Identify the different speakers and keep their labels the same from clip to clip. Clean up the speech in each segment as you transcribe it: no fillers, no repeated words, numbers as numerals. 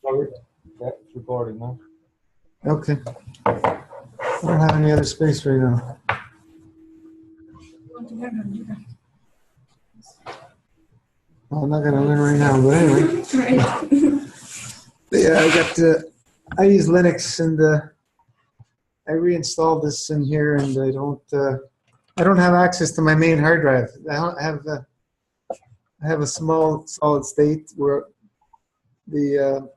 Speaker 1: Oh, yeah, it's recording now.
Speaker 2: Okay. I don't have any other space right now. Well, I'm not going to learn right now, but anyway. Yeah, I use Linux, and I reinstalled this in here, and I don't have access to my main hard drive. I have a small solid state where the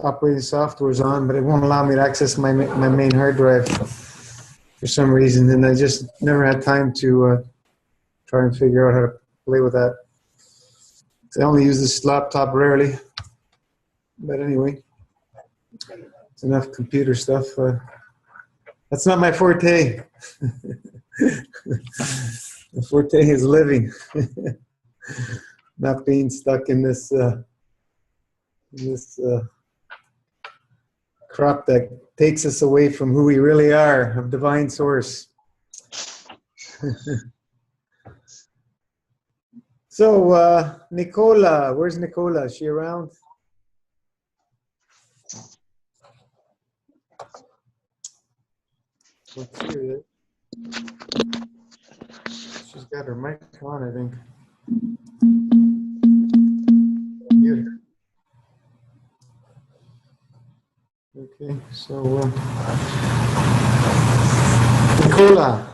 Speaker 2: operating software is on, but it won't allow me to access my main hard drive for some reason, and I just never had time to try and figure out how to play with that. I only use this laptop rarely, but anyway, it's enough computer stuff. That's not my forte. The forte is living, not being stuck in this crap that takes us away from who we really are, of divine source. So, Nicola, where's Nicola? Is she around? Let's see her. She's got her mic on, I think. Mute her. Okay, so Nicola.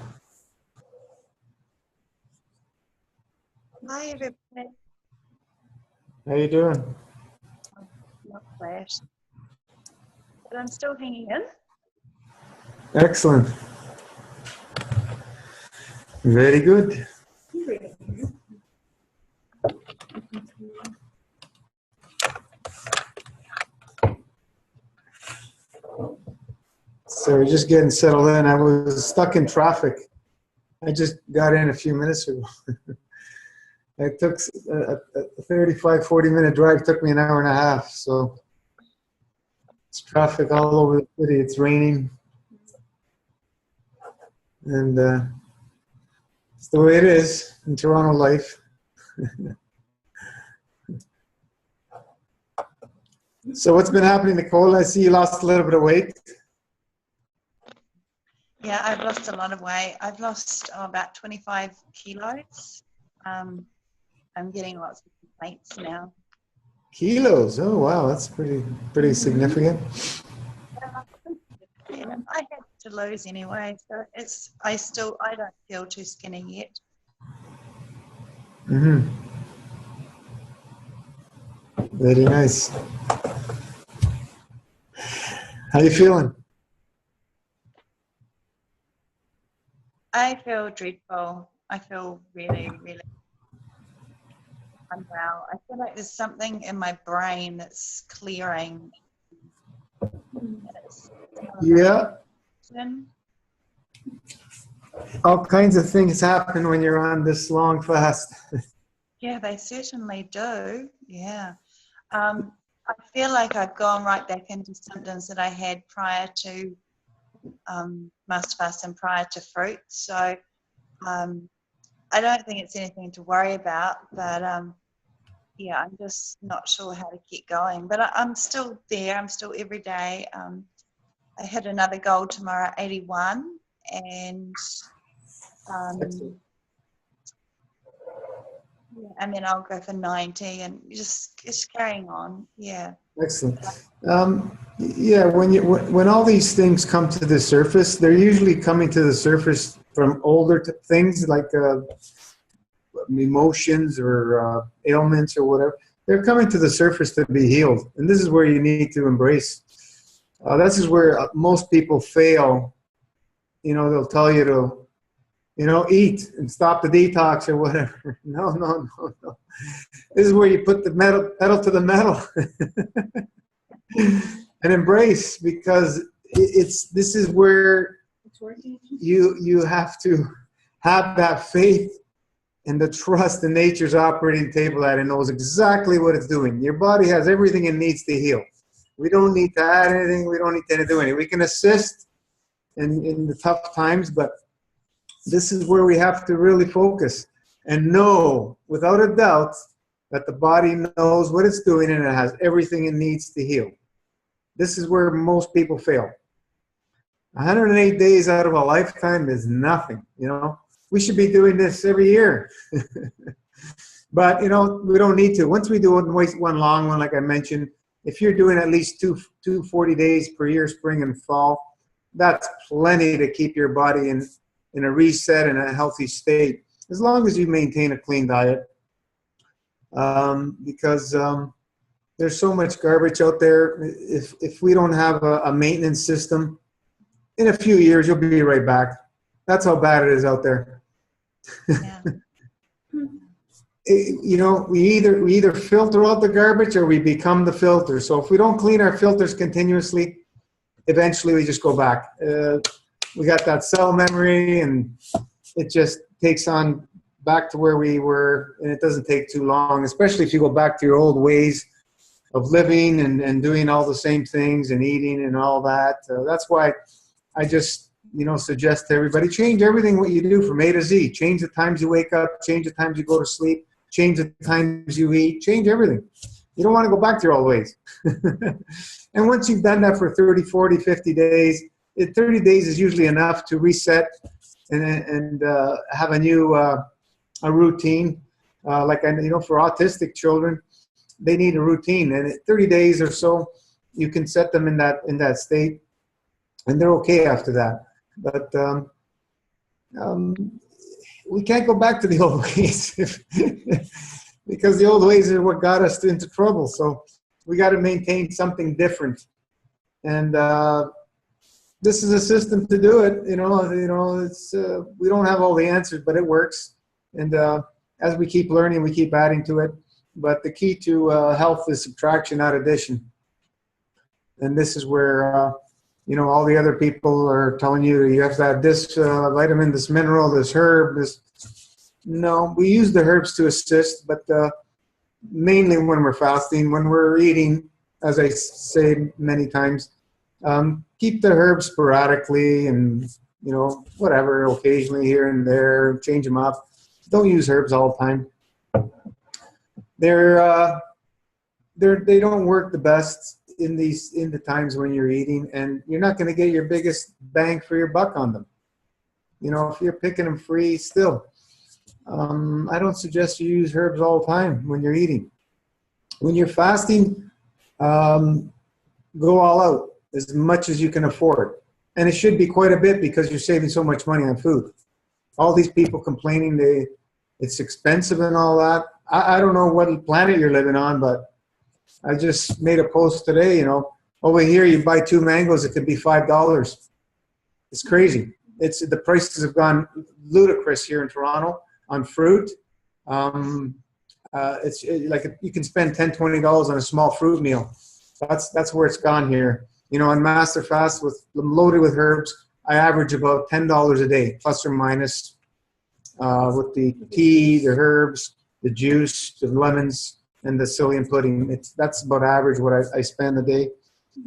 Speaker 3: Hi, everybody.
Speaker 2: How you doing?
Speaker 3: Not flash, but I'm still hanging in.
Speaker 2: Excellent. Very good. So we're just getting settled in. I was stuck in traffic. I just got in a few minutes ago. It took a 35, 40-minute drive. Took me an hour and a half. So it's traffic all over the city. It's raining. And it's the way it is in Toronto life. So what's been happening, Nicole? I see you lost a little bit of weight.
Speaker 3: Yeah, I've lost a lot of weight. I've lost about 25 kilos. I'm getting lots of complaints now.
Speaker 2: Kilos? Oh wow, that's pretty significant.
Speaker 3: Yeah, I had to lose anyway, so I don't feel too skinny yet.
Speaker 2: Mm-hmm. Very nice. How you feeling?
Speaker 3: I feel dreadful. I feel really, really unwell. I feel like there's something in my brain that's clearing.
Speaker 2: Yeah. All kinds of things happen when you're on this long fast.
Speaker 3: Yeah, they certainly do. Yeah. I feel like I've gone right back into symptoms that I had prior to must fast and prior to fruit. So I don't think it's anything to worry about, but yeah, I'm just not sure how to keep going. But I'm still there. I'm still every day. I hit another goal tomorrow, 81, and yeah, and then I'll go for 90, and just carrying on. Yeah.
Speaker 2: Excellent. Yeah, when all these things come to the surface, they're usually coming to the surface from older things like emotions or ailments or whatever. They're coming to the surface to be healed, and this is where you need to embrace. This is where most people fail. You know, they'll tell you to, eat and stop the detox or whatever. No. This is where you put the pedal to the metal and embrace, because this is where you have to have that faith and the trust in nature's operating table that it knows exactly what it's doing. Your body has everything it needs to heal. We don't need to add anything. We don't need to do anything. We can assist in the tough times, but this is where we have to really focus and know without a doubt that the body knows what it's doing and it has everything it needs to heal. This is where most people fail. 108 days out of a lifetime is nothing, you know. We should be doing this every year. But, you know, we don't need to. Once we do one long one, like I mentioned, if you're doing at least two 40 days per year, spring and fall, that's plenty to keep your body in a reset and a healthy state, as long as you maintain a clean diet. Because there's so much garbage out there. If we don't have a maintenance system, in a few years, you'll be right back. That's how bad it is out there.
Speaker 3: Yeah.
Speaker 2: You know, we either filter out the garbage or we become the filter. So if we don't clean our filters continuously, eventually we just go back. We got that cell memory, and it just takes on back to where we were, and it doesn't take too long, especially if you go back to your old ways of living and doing all the same things and eating and all that. That's why I just, you know, suggest to everybody, change everything what you do from A to Z. Change the times you wake up, change the times you go to sleep, change the times you eat, change everything. You don't want to go back to your old ways. And once you've done that for 30, 40, 50 days, 30 days is usually enough to reset and have a new a routine. Like, you know, for autistic children, they need a routine. And at 30 days or so, you can set them in that state, and they're okay after that. But we can't go back to the old ways because the old ways are what got us into trouble. So we got to maintain something different. And this is a system to do it. You know, it's we don't have all the answers, but it works. And as we keep learning, we keep adding to it. But the key to health is subtraction, not addition. And this is where you know, all the other people are telling you you have to have this vitamin, this mineral, this herb, this. No, we use the herbs to assist, but mainly when we're fasting, when we're eating, as I say many times, keep the herbs sporadically and, you know, whatever, occasionally here and there, change them up. Don't use herbs all the time. They don't work the best in the times when you're eating, and you're not going to get your biggest bang for your buck on them. You know, if you're picking them free still. I don't suggest you use herbs all the time when you're eating. When you're fasting, go all out as much as you can afford. And it should be quite a bit because you're saving so much money on food. All these people complaining it's expensive and all that. I don't know what planet you're living on, but I just made a post today, you know, over here you buy 2 mangoes, it could be $5. It's crazy. The prices have gone ludicrous here in Toronto on fruit. It's like you can spend $10, $20 on a small fruit meal. That's where it's gone here. You know, on Master Fast loaded with herbs, I average about $10 a day, plus or minus, with the tea, the herbs, the juice, the lemons, and the psyllium pudding. That's about average what I spend a day.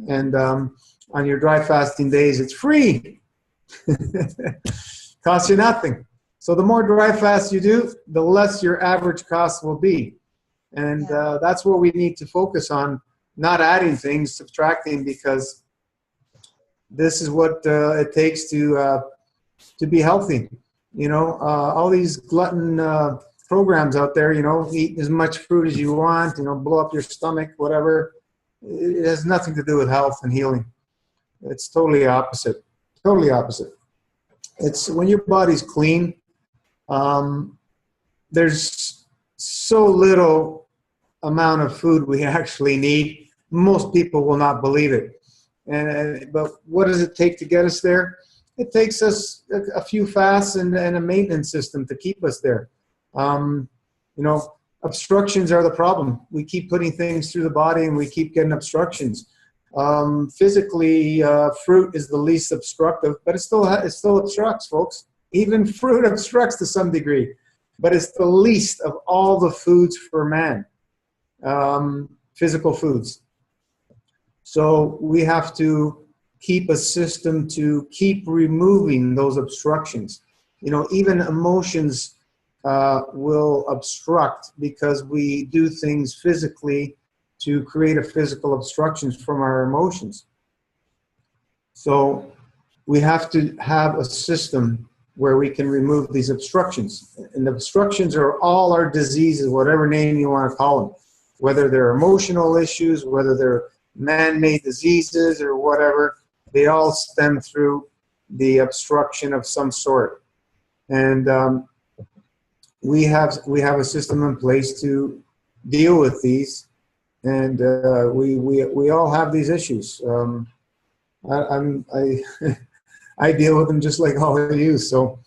Speaker 2: And on your dry fasting days, it's free. Costs you nothing. So the more dry fast you do, the less your average cost will be. And that's what we need to focus on, not adding things, subtracting, because this is what it takes to be healthy. You know, all these glutton programs out there, you know, eat as much fruit as you want, you know, blow up your stomach, whatever. It has nothing to do with health and healing. It's totally opposite. Totally opposite. It's when your body's clean, there's so little amount of food we actually need. Most people will not believe it. But what does it take to get us there? It takes us a few fasts and a maintenance system to keep us there. You know, obstructions are the problem. We keep putting things through the body and we keep getting obstructions. Physically, fruit is the least obstructive, but it still obstructs, folks. Even fruit obstructs to some degree, but it's the least of all the foods for man, physical foods. So we have to keep a system to keep removing those obstructions. You know, even emotions will obstruct because we do things physically to create a physical obstructions from our emotions. So we have to have a system where we can remove these obstructions. And the obstructions are all our diseases, whatever name you want to call them, whether they're emotional issues, whether they're man-made diseases or whatever, they all stem through the obstruction of some sort. And we have a system in place to deal with these, and we all have these issues. I deal with them just like all of you. So,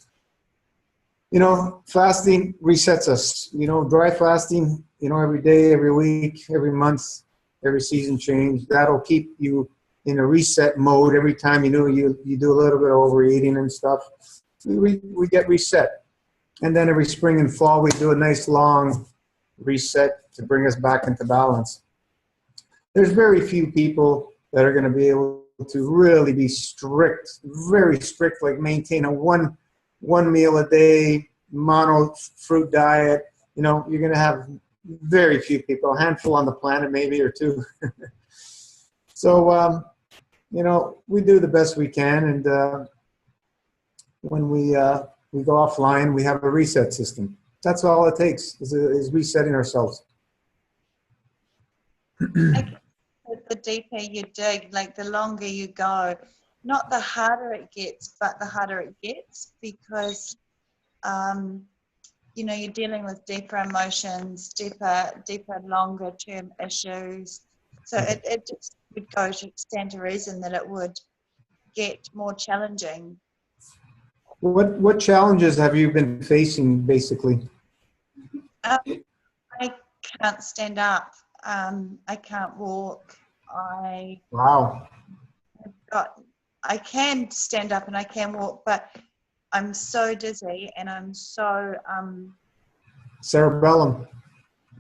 Speaker 2: you know, fasting resets us. You know, dry fasting, you know, every day, every week, every month, every season change. That'll keep you in a reset mode. Every time you do a little bit of overeating and stuff, we get reset. And then every spring and fall, we do a nice long reset to bring us back into balance. There's very few people that are going to be able to really be strict, very strict, like maintain a one meal a day, mono fruit diet. You know, you're going to have very few people, a handful on the planet, maybe, or two. So, you know, we do the best we can. And when we go offline, we have a reset system. That's all it takes is resetting ourselves.
Speaker 3: The deeper you dig, like the longer you go, not the harder it gets, but the harder it gets, because you know, you're dealing with deeper emotions, deeper, longer term issues. So it just would go to stand to reason that it would get more challenging.
Speaker 2: What challenges have you been facing, basically?
Speaker 3: I can't stand up. I can't walk.
Speaker 2: Wow.
Speaker 3: I can stand up and I can walk, but I'm so dizzy and I'm so
Speaker 2: Cerebellum.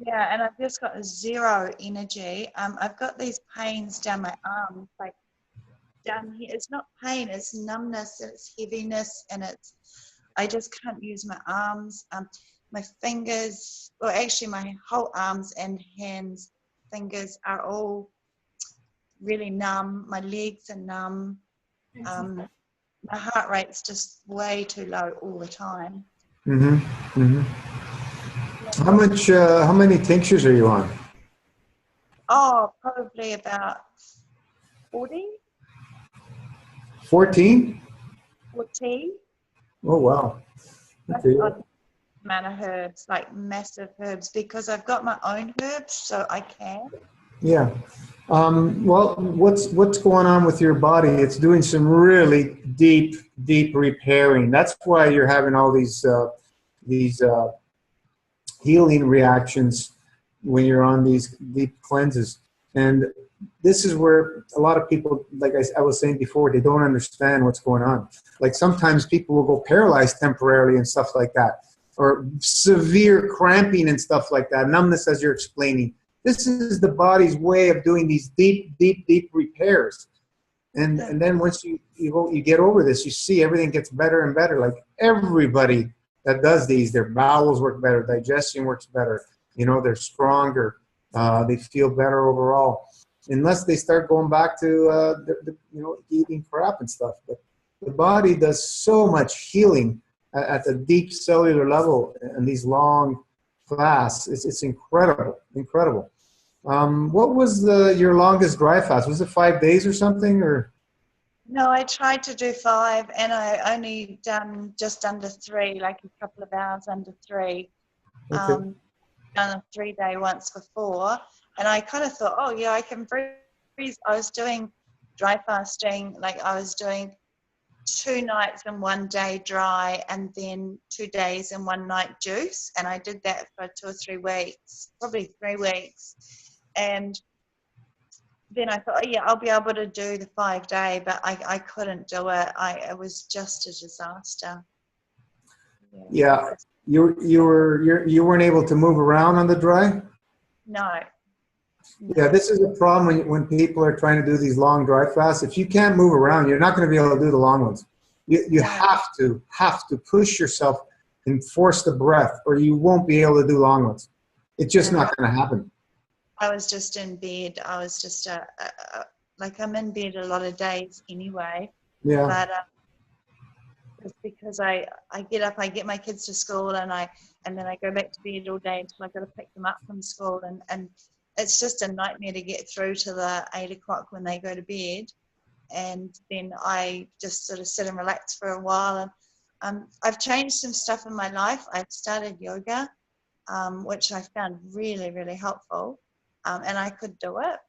Speaker 3: yeah, and I've just got zero energy. I've got these pains down my arms, like down here. It's not pain, it's numbness, it's heaviness, and I just can't use my arms. My fingers, well, actually my whole arms and hands, fingers are all really numb. My legs are numb. My heart rate's just way too low all the time.
Speaker 2: Mm-hmm. Mm-hmm. How many tinctures are you on?
Speaker 3: Oh, probably about 40.
Speaker 2: 14?
Speaker 3: 40.
Speaker 2: Oh, wow. Okay.
Speaker 3: Amount of herbs, like massive herbs, because I've got my own herbs, so I can.
Speaker 2: Yeah. Well, what's going on with your body? It's doing some really deep repairing. That's why you're having all these healing reactions when you're on these deep cleanses. And this is where a lot of people, like I was saying before, they don't understand what's going on. Like sometimes people will go paralyzed temporarily and stuff like that, or severe cramping and stuff like that, numbness as you're explaining. This is the body's way of doing these deep repairs. And then once you get over this, you see everything gets better and better. Like everybody that does these, their bowels work better, digestion works better, you know, they're stronger, they feel better overall. Unless they start going back to you know, eating crap and stuff. But the body does so much healing at the deep cellular level in these long fasts. It's incredible. What was your longest dry fast? Was it 5 days or something, or?
Speaker 3: No, I tried to do 5, and I only done just under 3, like a couple of hours under 3.
Speaker 2: Okay.
Speaker 3: Done a 3-day once before, and I kind of thought, oh yeah, I can freeze. I was doing dry fasting, like I was doing 2 nights and 1 day dry, and then 2 days and 1 night juice, and I did that for 2 or 3 weeks, probably 3 weeks, and then I thought, oh yeah, I'll be able to do the 5-day, but I couldn't do it. It was just a disaster.
Speaker 2: Yeah, you weren't able to move around on the dry?
Speaker 3: No.
Speaker 2: Yeah, this is a problem when people are trying to do these long dry fasts. If you can't move around, you're not going to be able to do the long ones. You have to push yourself and force the breath, or you won't be able to do long ones. It's just not going to happen.
Speaker 3: I was just in bed. I was just like I'm in bed a lot of days anyway.
Speaker 2: Yeah.
Speaker 3: But it's because I get up, I get my kids to school, and then I go back to bed all day until I got to pick them up from school, and it's just a nightmare to get through to the 8 o'clock when they go to bed, and then I just sort of sit and relax for a while. And I've changed some stuff in my life. I've started yoga, which I found really, really helpful, and I could do it.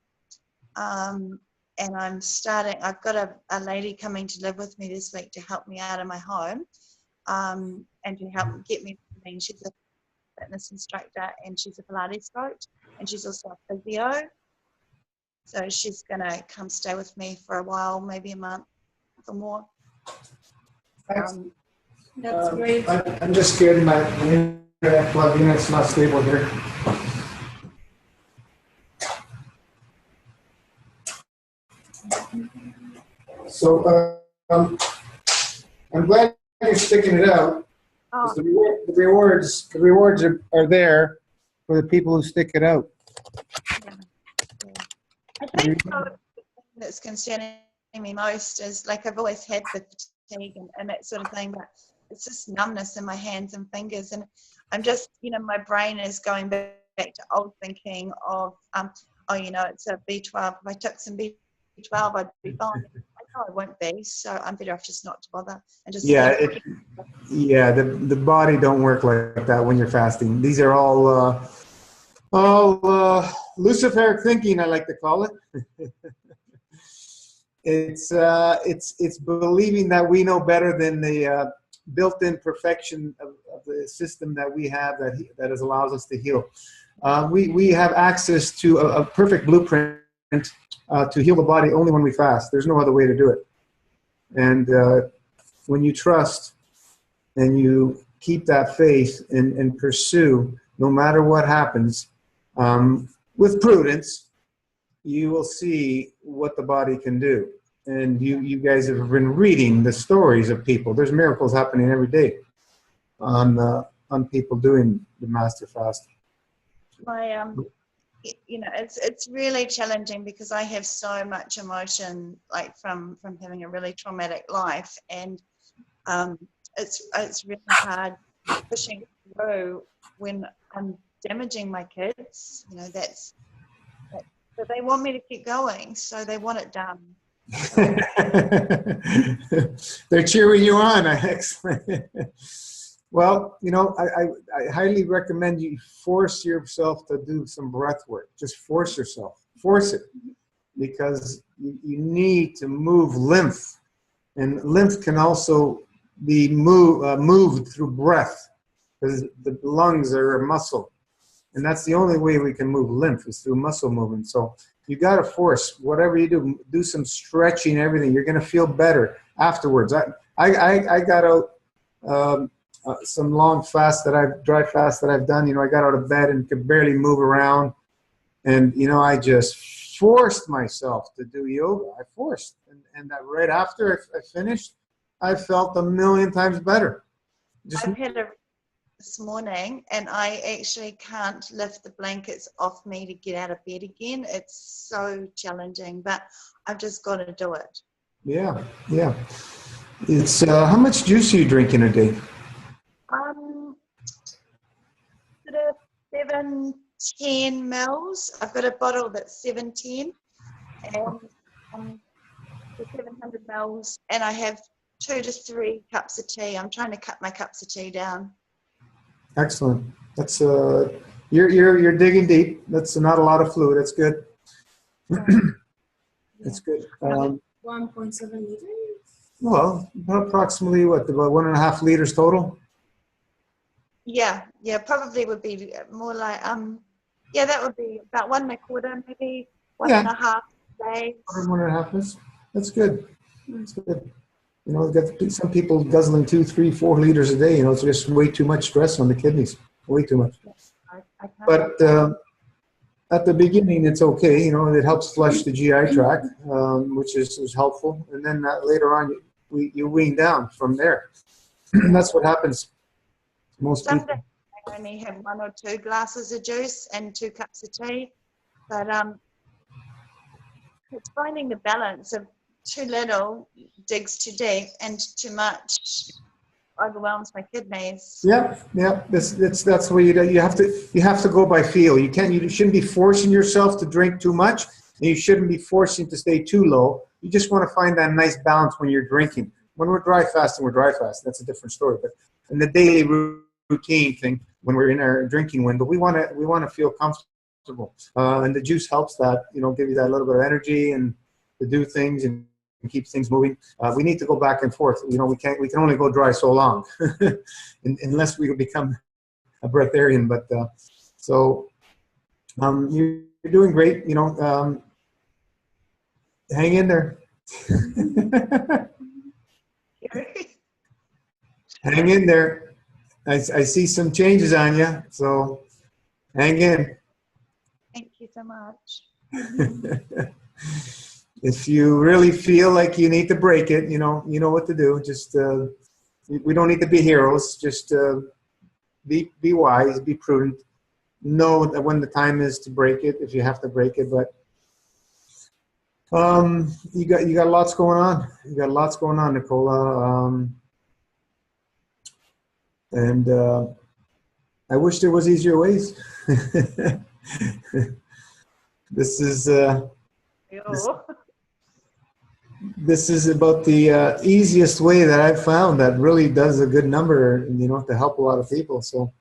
Speaker 3: And I've got a lady coming to live with me this week to help me out of my home, and to help get me moving. She's a fitness instructor, and she's a Pilates coach, and she's also a physio. So she's going to come stay with me for a while, maybe a month or more.
Speaker 4: That's great.
Speaker 2: I'm just scared my internet plug in. It's not stable here. So I'm glad you're sticking it out.
Speaker 3: Oh,
Speaker 2: The rewards are there for the people who stick it out.
Speaker 3: yeah. I think the thing that's concerning me most is, like, I've always had the fatigue and that sort of thing, but it's just numbness in my hands and fingers, and I'm just, my brain is going back to old thinking of, it's a B12. If I took some B12, I'd be fine. I know I won't be, so I'm better off just not to bother and just
Speaker 2: The body don't work like that when you're fasting. These are all luciferic thinking, I like to call it. It's believing that we know better than the built-in perfection of the system that we have that allows us to heal. We have access to a perfect blueprint to heal the body only when we fast. There's no other way to do it. And when you trust and you keep that faith and pursue, no matter what happens, with prudence, you will see what the body can do. And you guys have been reading the stories of people. There's miracles happening every day on people doing the master fast.
Speaker 3: It's really challenging because I have so much emotion, like from having a really traumatic life, and it's really hard pushing through when I'm damaging my kids. But they want me to keep going, so they want it done.
Speaker 2: They're cheering you on. Excellent. Well, I highly recommend you force yourself to do some breath work. Just force yourself. Force it. Because you need to move lymph. And lymph can also be moved through breath. Because the lungs are a muscle. And that's the only way we can move lymph is through muscle movement. So you got to force whatever you do some stretching, everything. You're going to feel better afterwards. I got out some long fasts dry fasts that I've done. I got out of bed and could barely move around. And, I just forced myself to do yoga. I forced. And that right after I finished, I felt 1,000,000 times better.
Speaker 3: I've had a this morning, and I actually can't lift the blankets off me to get out of bed again. It's so challenging, but I've just got to do it.
Speaker 2: Yeah. It's how much juice are you drinking a day?
Speaker 3: Sort of 7-10 mils. I've got a bottle that's 710, and the 700 mils, and I have 2 to 3 cups of tea. I'm trying to cut my cups of tea down.
Speaker 2: Excellent. That's you're digging deep. That's not a lot of fluid. That's good. That's good.
Speaker 4: 1.7 liters.
Speaker 2: Well, approximately about 1.5 liters total.
Speaker 3: Yeah, probably would be more like that would be about 1.25, maybe 1.5 days.
Speaker 2: 1.5. That's good. That's good. Got some people guzzling 2, 3, 4 liters a day. It's just way too much stress on the kidneys. Way too much. But at the beginning, it's okay. It helps flush the GI tract, which is helpful. And then later on, you wean down from there. That's what happens. Most people.
Speaker 3: I only have 1 or 2 glasses of juice and 2 cups of tea. But it's finding the balance of too little digs too deep and too much overwhelms my kidneys.
Speaker 2: Yep, yep. That's the way you have to go by feel. You shouldn't be forcing yourself to drink too much, and you shouldn't be forcing to stay too low. You just want to find that nice balance when you're drinking. When we're dry fasting, we're dry fasting. That's a different story. But in the daily routine thing, when we're in our drinking window, we want to feel comfortable, and the juice helps that. Give you that little bit of energy and to do things and keep things moving. We need to go back and forth. We can only go dry so long, unless we become a breatharian. But you're doing great. Hang in there. Hang in there. I see some changes on you, so hang in.
Speaker 3: Thank you so much.
Speaker 2: If you really feel like you need to break it, you know what to do. Just we don't need to be heroes. Just be wise, be prudent. Know that when the time is to break it, if you have to break it. But you got lots going on. You got lots going on, Nicola. And I wish there was easier ways. This is. This is about the easiest way that I've found that really does a good number, to help a lot of people. So,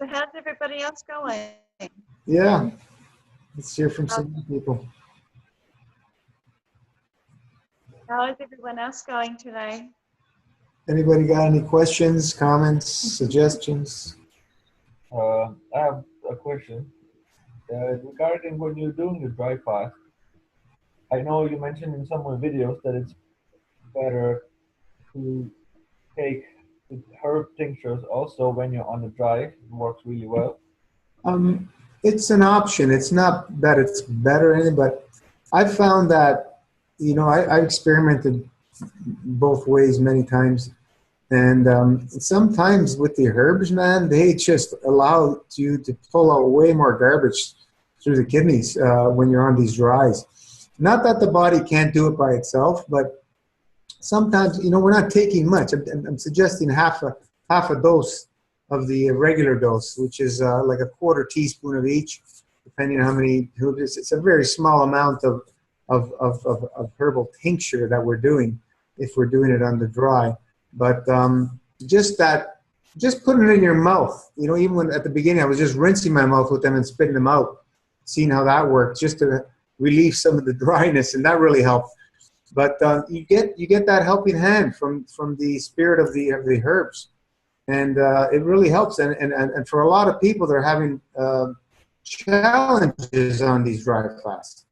Speaker 3: So how's everybody else going?
Speaker 2: yeah, let's hear from some people.
Speaker 3: How is everyone else going today?
Speaker 2: Anybody got any questions, comments, suggestions?
Speaker 1: I have a question. Regarding when you're doing the dry fast, I know you mentioned in some of the videos that it's better to take the herb tinctures also when you're on the dry. It works really well.
Speaker 2: It's an option. It's not that it's better, but I've found that, I experimented both ways many times. And sometimes with the herbs, man, they just allow you to pull out way more garbage through the kidneys when you're on these dries. Not that the body can't do it by itself, but sometimes, we're not taking much. I'm suggesting half a dose of the regular dose, which is like a quarter teaspoon of each, depending on how many herbs. It's a very small amount of herbal tincture that we're doing if we're doing it on the dry. But just putting it in your mouth, even when at the beginning I was just rinsing my mouth with them and spitting them out, seeing how that worked, just to relieve some of the dryness, and that really helped. But you get that helping hand from the spirit of the herbs, and it really helps. And for a lot of people, they're having challenges on these dry fasts.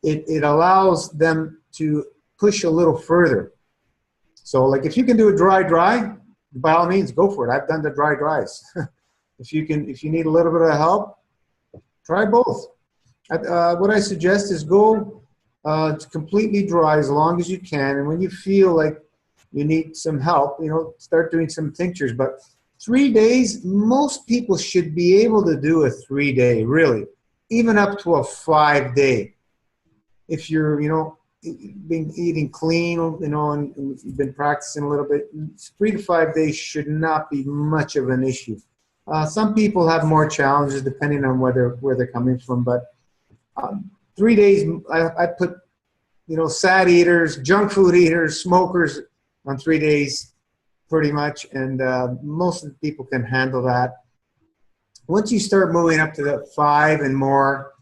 Speaker 2: It allows them to push a little further. So, like, if you can do a dry, by all means, go for it. I've done the dries. If you need a little bit of help, try both. What I suggest is go to completely dry as long as you can, and when you feel like you need some help, start doing some tinctures. But 3 days, most people should be able to do a 3-day, really, even up to a 5-day. If you're, been eating clean, and you've been practicing a little bit, 3 to 5 days should not be much of an issue. Some people have more challenges depending on where they're coming from, but 3 days, I put, sad eaters, junk food eaters, smokers on 3 days, pretty much, and most of the people can handle that. Once you start moving up to the 5 and more,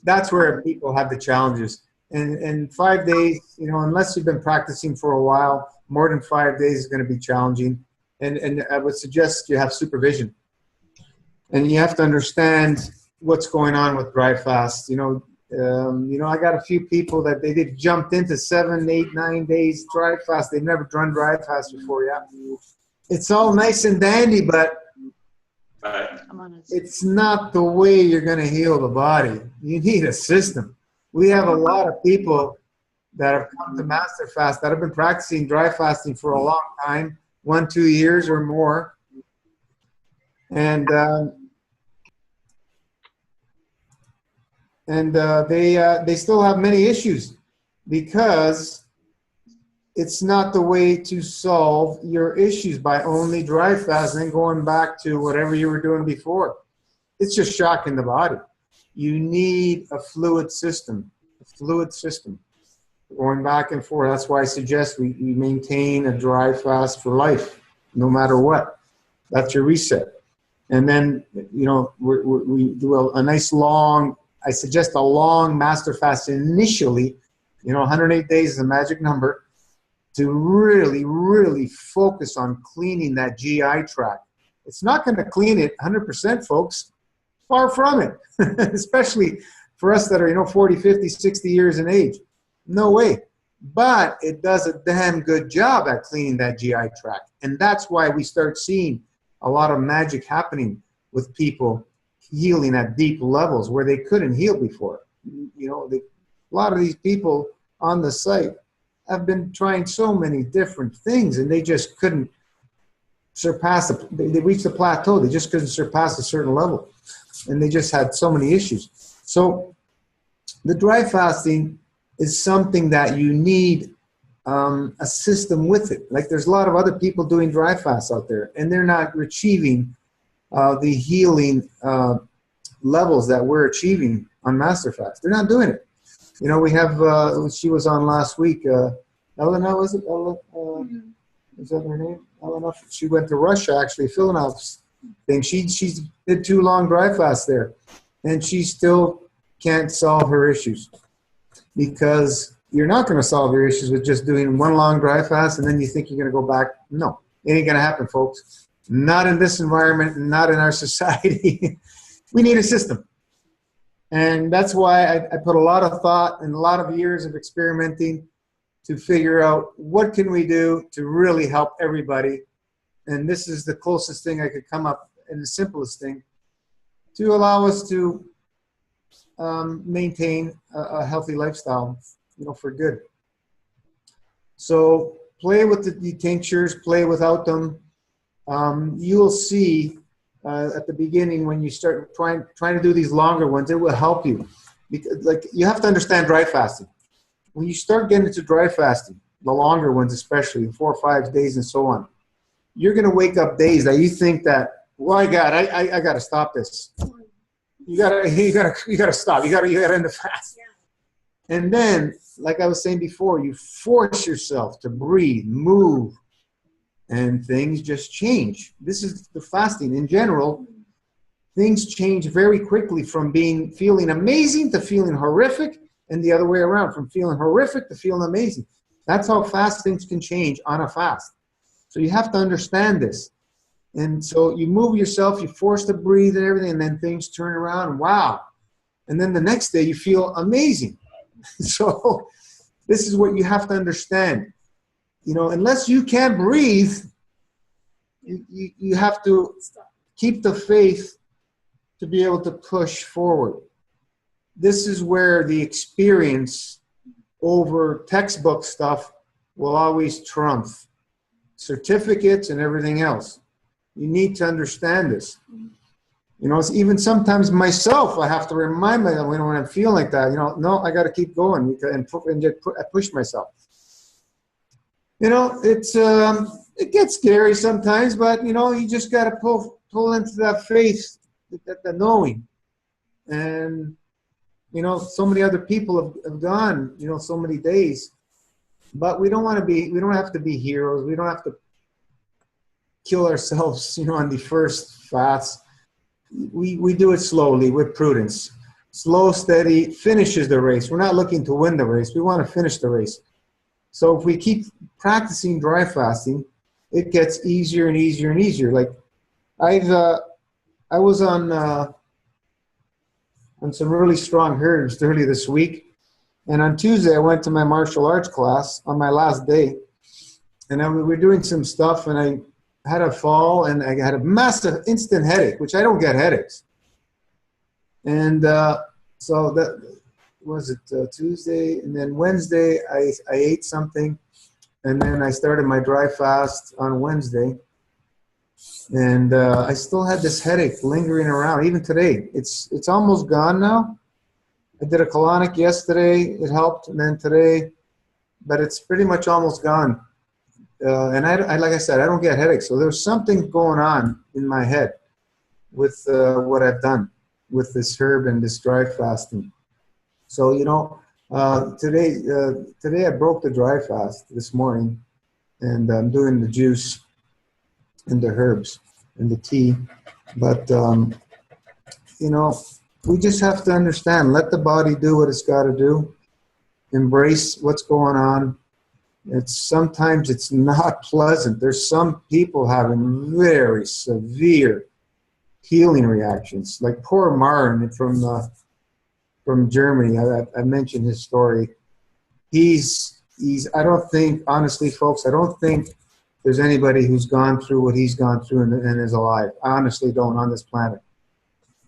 Speaker 2: that's where people have the challenges. And 5 days, unless you've been practicing for a while, more than 5 days is going to be challenging. And I would suggest you have supervision. And you have to understand what's going on with dry fast. I got a few people that they jumped into 7, 8, 9 days dry fast. They've never done dry fast before. Yeah, it's all nice and dandy, but it's not the way you're going to heal the body. You need a system. We have a lot of people that have come to Master Fast that have been practicing dry fasting for a long time, 1-2 years or more. And And they still have many issues because it's not the way to solve your issues by only dry fasting and going back to whatever you were doing before. It's just shocking the body. You need a fluid system, going back and forth. That's why I suggest we maintain a dry fast for life, no matter what. That's your reset. And then, you know, we do a nice long, I suggest a long master fast initially. You know, 108 days is a magic number to really, really focus on cleaning that GI tract. It's not going to clean it 100%, folks. Far from it, especially for us that are, you know, 40, 50, 60 years in age. No way. But it does a damn good job at cleaning that GI tract. And that's why we start seeing a lot of magic happening with people healing at deep levels where they couldn't heal before. You know, a lot of these people on the site have been trying so many different things and they just couldn't surpass, they reached a plateau. They just couldn't surpass a certain level. And they just had so many issues. So the dry fasting is something that you need a system with it. Like there's a lot of other people doing dry fasts out there and they're not achieving the healing levels that we're achieving on Master Fast. They're not doing it. You know, we have, she was on last week, Elena, was it? Is that her name? Elena? She went to Russia, actually, Philadelphia thing. She did 2 long dry fasts there, and she still can't solve her issues because you're not going to solve your issues with just doing 1 long dry fast and then you think you're going to go back. No, it ain't going to happen, folks. Not in this environment, not in our society. We need a system. And that's why I put a lot of thought and a lot of years of experimenting to figure out what can we do to really help everybody. And this is the closest thing I could come up, and the simplest thing, to allow us to maintain a healthy lifestyle, you know, for good. So play with the tinctures, play without them. You'll see at the beginning when you start trying to do these longer ones, it will help you. Because, like, you have to understand dry fasting. When you start getting into dry fasting, the longer ones especially, 4 or 5 days and so on, you're going to wake up days that you think that, well, I got to stop this. You gotta stop. You gotta end the fast. Yeah. And then, like I was saying before, you force yourself to breathe, move, and things just change. This is the fasting in general. Things change very quickly from feeling amazing to feeling horrific, and the other way around, from feeling horrific to feeling amazing. That's how fast things can change on a fast. So you have to understand this. And so you move yourself, you force to breathe and everything, and then things turn around, and wow. And then the next day you feel amazing. So this is what you have to understand. You know, unless you can breathe, you have to keep the faith to be able to push forward. This is where the experience over textbook stuff will always trump certificates and everything else. You need to understand this. You know, it's even sometimes myself, I have to remind myself when I'm feeling like that, you know, no, I got to keep going and push myself. You know, it gets scary sometimes, but, you know, you just got to pull into that faith, that knowing. And, you know, so many other people have gone, you know, so many days, but we don't have to be heroes. We don't have to kill ourselves, you know, on the first fast. We do it slowly with prudence. Slow, steady finishes the race. We're not looking to win the race. We want to finish the race. So if we keep practicing dry fasting, it gets easier and easier and easier. Like I was on some really strong herbs early this week, and on Tuesday I went to my martial arts class on my last day, and we were doing some stuff, and I had a fall, and I had a massive instant headache, which I don't get headaches. And so that was it Tuesday, and then Wednesday I ate something, and then I started my dry fast on Wednesday, and I still had this headache lingering around even today. It's almost gone now, I did a colonic yesterday. It helped, and then today, but it's pretty much almost gone. And I, like I said, I don't get headaches. So there's something going on in my head with what I've done with this herb and this dry fasting. So, you know, today I broke the dry fast this morning, and I'm doing the juice and the herbs and the tea. But, you know, we just have to understand, let the body do what it's got to do, embrace what's going on. Sometimes it's not pleasant. There's some people having very severe healing reactions, like poor Martin from Germany. I mentioned his story. I don't think, honestly, folks, I don't think there's anybody who's gone through what he's gone through and is alive. I honestly don't, on this planet.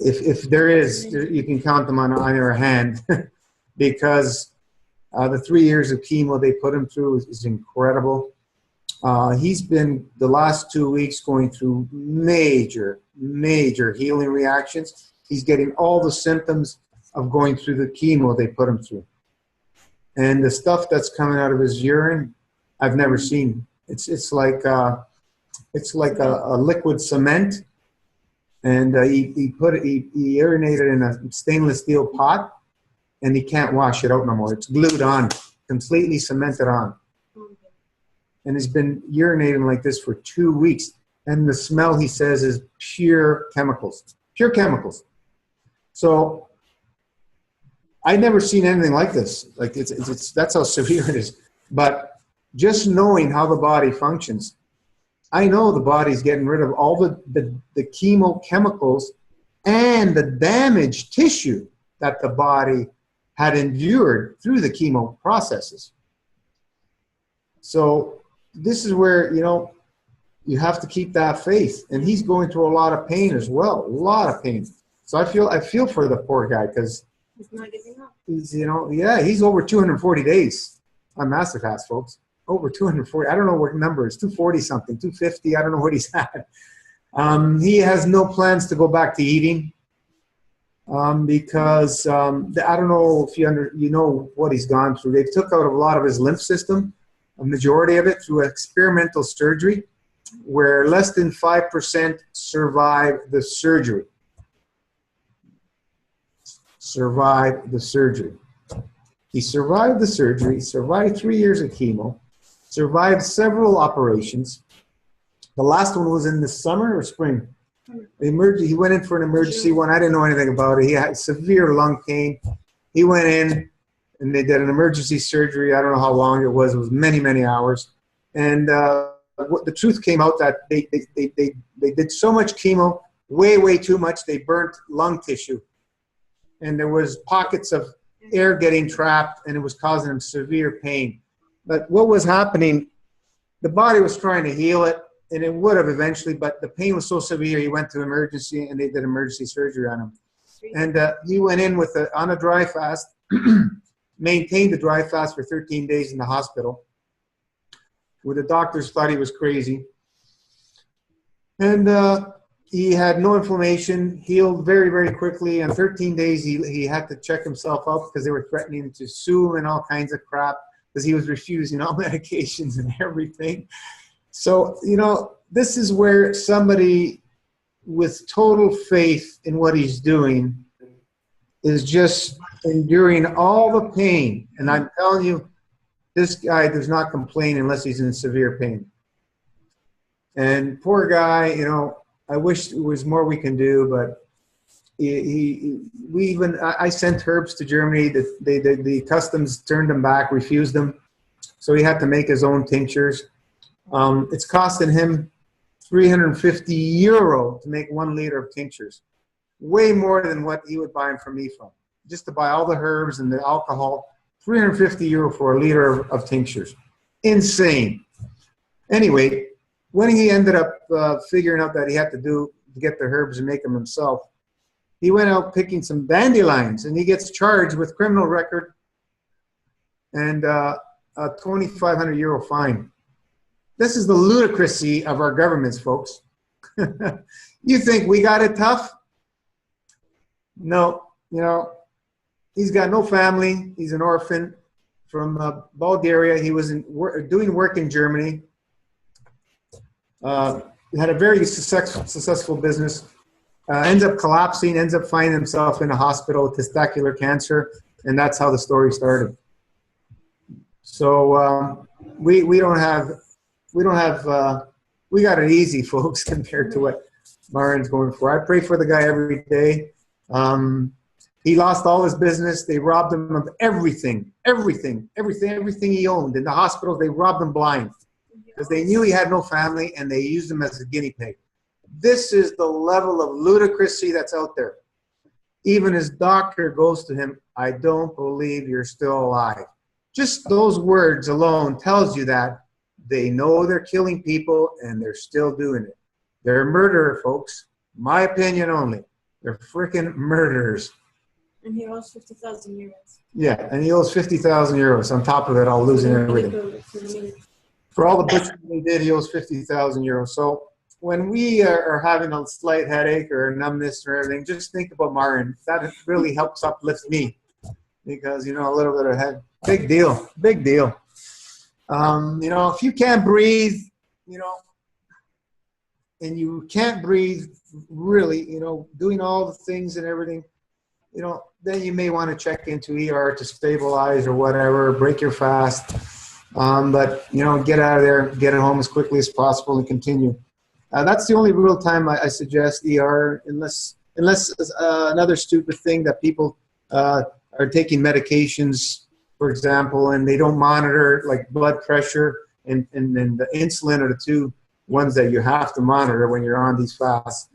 Speaker 2: If there is, you can count them on your hand because the 3 years of chemo they put him through is incredible. He's been the last 2 weeks going through major healing reactions. He's getting all the symptoms of going through the chemo they put him through. And the stuff that's coming out of his urine, I've never seen. It's like a liquid cement. And he urinated in a stainless steel pot, and he can't wash it out no more. It's glued on, completely cemented on. And he's been urinating like this for 2 weeks. And the smell, he says, is pure chemicals. Pure chemicals. So I never seen anything like this. Like that's how severe it is. But just knowing how the body functions, I know the body's getting rid of all the chemochemicals and the damaged tissue that the body had endured through the chemo processes. So this is where, you know, you have to keep that faith. And he's going through a lot of pain as well, a lot of pain. So I feel for the poor guy because
Speaker 4: He's not giving up.
Speaker 2: he's, you know, yeah, he's over 240 days on Masterclass, folks. Over 240. I don't know what number it's 240 something, 250. I don't know what he's at. He has no plans to go back to eating because I don't know if you know what he's gone through. They took out a lot of his lymph system, a majority of it through experimental surgery, where less than 5% survive the surgery. Survived the surgery. He survived the surgery, survived 3 years of chemo, survived several operations. The last one was in the summer or spring. He went in for an emergency one. I didn't know anything about it. He had severe lung pain. He went in and they did an emergency surgery. I don't know how long it was. It was many hours. And the truth came out that they did so much chemo, way too much. They burnt lung tissue. And there was pockets of air getting trapped, and it was causing him severe pain. But what was happening, the body was trying to heal it, and it would have eventually, but the pain was so severe, he went to emergency, and they did emergency surgery on him. And he went in on a dry fast, maintained the dry fast for 13 days in the hospital, where the doctors thought he was crazy. And he had no inflammation, healed very quickly. In 13 days, he had to check himself out because they were threatening to sue him and all kinds of crap because he was refusing all medications and everything. So, you know, this is where somebody with total faith in what he's doing is just enduring all the pain. And I'm telling you, this guy does not complain unless he's in severe pain. And poor guy, you know, I wish there was more we can do, but I sent herbs to Germany. The customs turned them back, refused them. So he had to make his own tinctures. It's costing him €350 to make 1 liter of tinctures. Way more than what he would buy them from me from. Just to buy all the herbs and the alcohol, €350 for a liter of tinctures. Insane. Anyway, when he ended up figuring out that he had to get the herbs and make them himself, he went out picking some dandelions, and he gets charged with criminal record and a €2,500 fine. This is the ludicrousy of our governments, folks. You think we got it tough? No, you know, He's got no family. He's an orphan from Bulgaria. He was doing work in Germany. Had a very successful business. Ends up collapsing, ends up finding himself in a hospital with testicular cancer, and that's how the story started. So we got it easy, folks, compared to what Marin's going for. I pray for the guy every day. He lost all his business. They robbed him of everything he owned. In the hospitals, they robbed him blind because they knew he had no family, and they used him as a guinea pig. This is the level of ludicrousy that's out there. Even his doctor goes to him, "I don't believe you're still alive." Just those words alone tells you that they know they're killing people, and they're still doing it. They're murderer, folks. My opinion only. They're freaking murderers.
Speaker 4: And he owes 50,000 euros.
Speaker 2: Yeah, and he owes 50,000 euros on top of it all, losing everything. For all the butchering he did, he owes 50,000 euros. So when we are having a slight headache or a numbness or everything, just think about Marin. That really helps uplift me because, you know, a little bit of head. Big deal. Big deal. You know, if you can't breathe, you know, and you can't breathe really, you know, doing all the things and everything, you know, then you may want to check into ER to stabilize or whatever, break your fast. But, you know, get out of there, get it home as quickly as possible and continue. That's the only real time I suggest ER, unless another stupid thing that people are taking medications, for example, and they don't monitor like blood pressure and the insulin are the two ones that you have to monitor when you're on these fasts.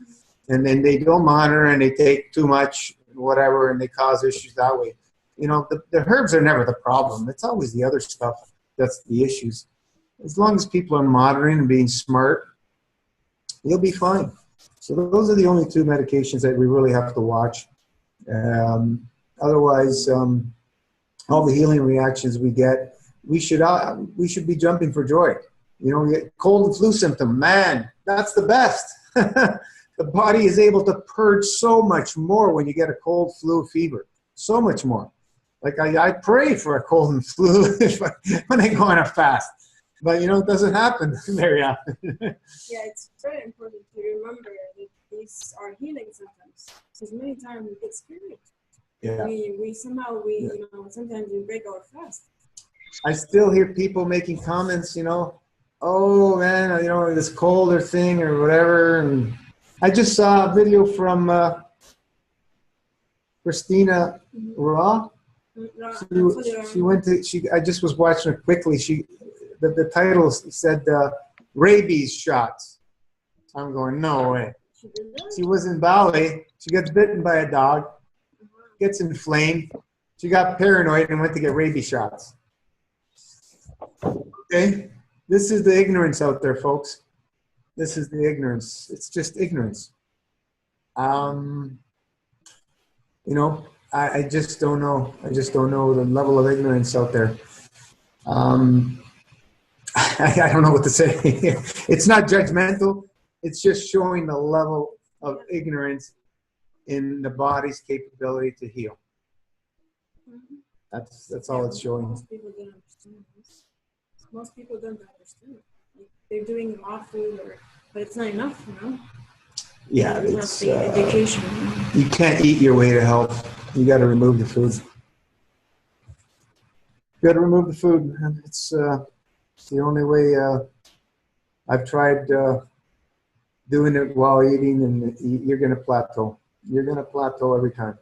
Speaker 2: And then they don't monitor and they take too much, whatever, and they cause issues that way. You know, the herbs are never the problem. It's always the other stuff that's the issues. As long as people are monitoring and being smart, you'll be fine. So those are the only two medications that we really have to watch. Otherwise, all the healing reactions we get, we should be jumping for joy. You know, we get cold and flu symptom. Man, that's the best. The body is able to purge so much more when you get a cold, flu, fever. So much more. Like I pray for a cold and flu when I go on a fast. But, you know, it doesn't happen very often.
Speaker 4: Yeah, it's very important to remember that these are healing symptoms. Because many times we get scared.
Speaker 2: Yeah.
Speaker 4: We somehow, you know, sometimes we break our fast.
Speaker 2: I still hear people making comments, you know, oh, man, you know, this colder thing or whatever. And I just saw a video from Christina Raw. I just was watching it quickly. The title said rabies shots. I'm going, no way. She was in Bali. She gets bitten by a dog, gets inflamed. She got paranoid and went to get rabies shots. Okay? This is the ignorance out there, folks. This is the ignorance. It's just ignorance. You know, I just don't know. I just don't know the level of ignorance out there. I don't know what to say. It's not judgmental. It's just showing the level of ignorance in the body's capability to heal. That's all it's showing.
Speaker 4: Most people don't understand this. Most people don't understand. Like, they're doing raw food, but it's not enough, you know?
Speaker 2: Yeah,
Speaker 4: it's the education.
Speaker 2: You can't eat your way to health. You got to remove the food. You got to remove the food. It's the only way. I've tried doing it while eating, and you're going to plateau. You're going to plateau every time.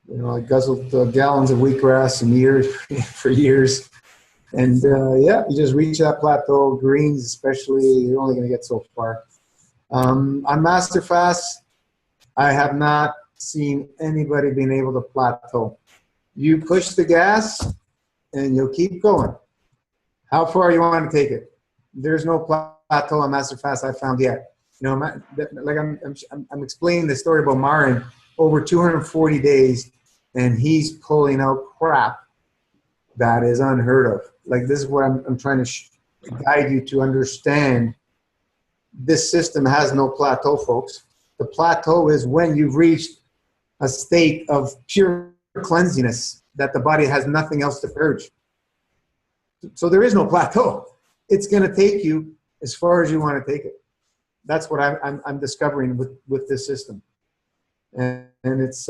Speaker 2: You know, I guzzled gallons of wheatgrass and years for years. And yeah, you just reach that plateau. Greens especially, you're only going to get so far. On Master Fast, I have not seen anybody being able to plateau. You push the gas and you'll keep going. How far you want to take it? There's no plateau on Master Fast I found yet. You know, like I'm explaining the story about Marin over 240 days, and he's pulling out crap that is unheard of. Like, this is what I'm trying to guide you to understand. This system has no plateau, folks. The plateau is when you've reached a state of pure cleansiness that the body has nothing else to purge. So there is no plateau. It's going to take you as far as you want to take it. That's what I'm discovering with this system, and it's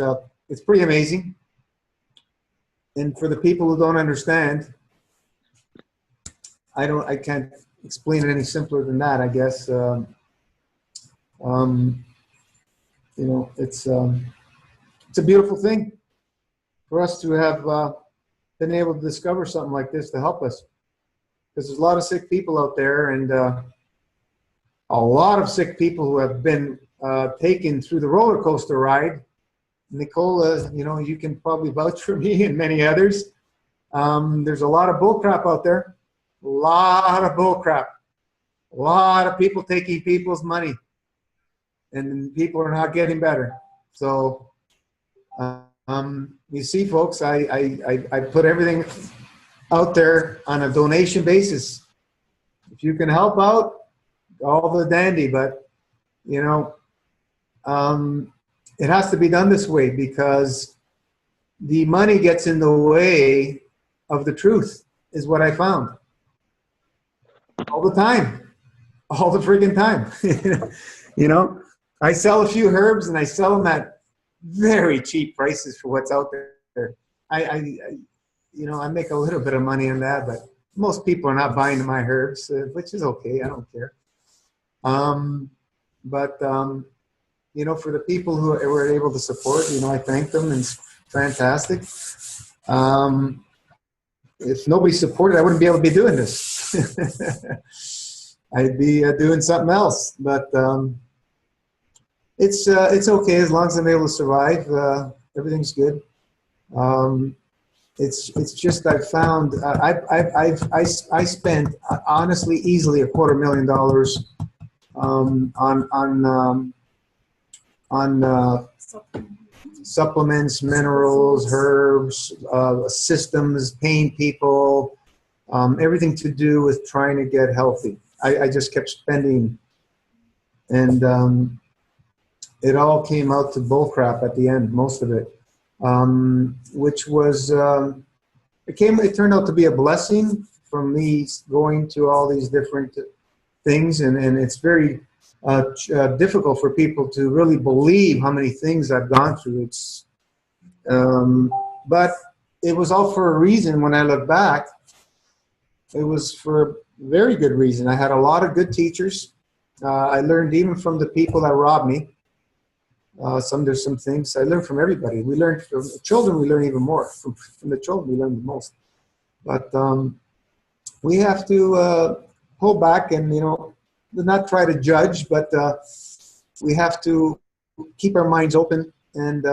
Speaker 2: pretty amazing. And for the people who don't understand, I can't explain it any simpler than that, I guess. You know, it's a beautiful thing for us to have been able to discover something like this to help us, because there's a lot of sick people out there, and a lot of sick people who have been taken through the roller coaster ride. Nicole, you know, you can probably vouch for me and many others. There's a lot of bullcrap out there. A lot of bullcrap. A lot of people taking people's money, and people are not getting better. So, you see, folks, I put everything out there on a donation basis. If you can help out, all the dandy, but you know, it has to be done this way, because the money gets in the way of the truth, is what I found. All the time. All the friggin' time. You know, I sell a few herbs, and I sell them at very cheap prices for what's out there. You know, I make a little bit of money on that, but most people are not buying my herbs, which is okay. I don't care. You know, for the people who were able to support, you know, I thank them, and it's fantastic. If nobody supported, I wouldn't be able to be doing this. I'd be doing something else, but it's okay as long as I'm able to survive. Everything's good. It's just I found I spent honestly easily $250,000 on supplements, minerals, herbs, systems, paying people, everything to do with trying to get healthy. I just kept spending, and it all came out to bullcrap at the end, most of it, which was it turned out to be a blessing from me going to all these different things, and it's very difficult for people to really believe how many things I've gone through. It's, but it was all for a reason. When I look back, it was for a very good reason. I had a lot of good teachers. I learned even from the people that robbed me. There's some things I learned from everybody. We learned from children. We learn even more from the children. We learn the most. But we have to pull back and, you know, not try to judge, but we have to keep our minds open and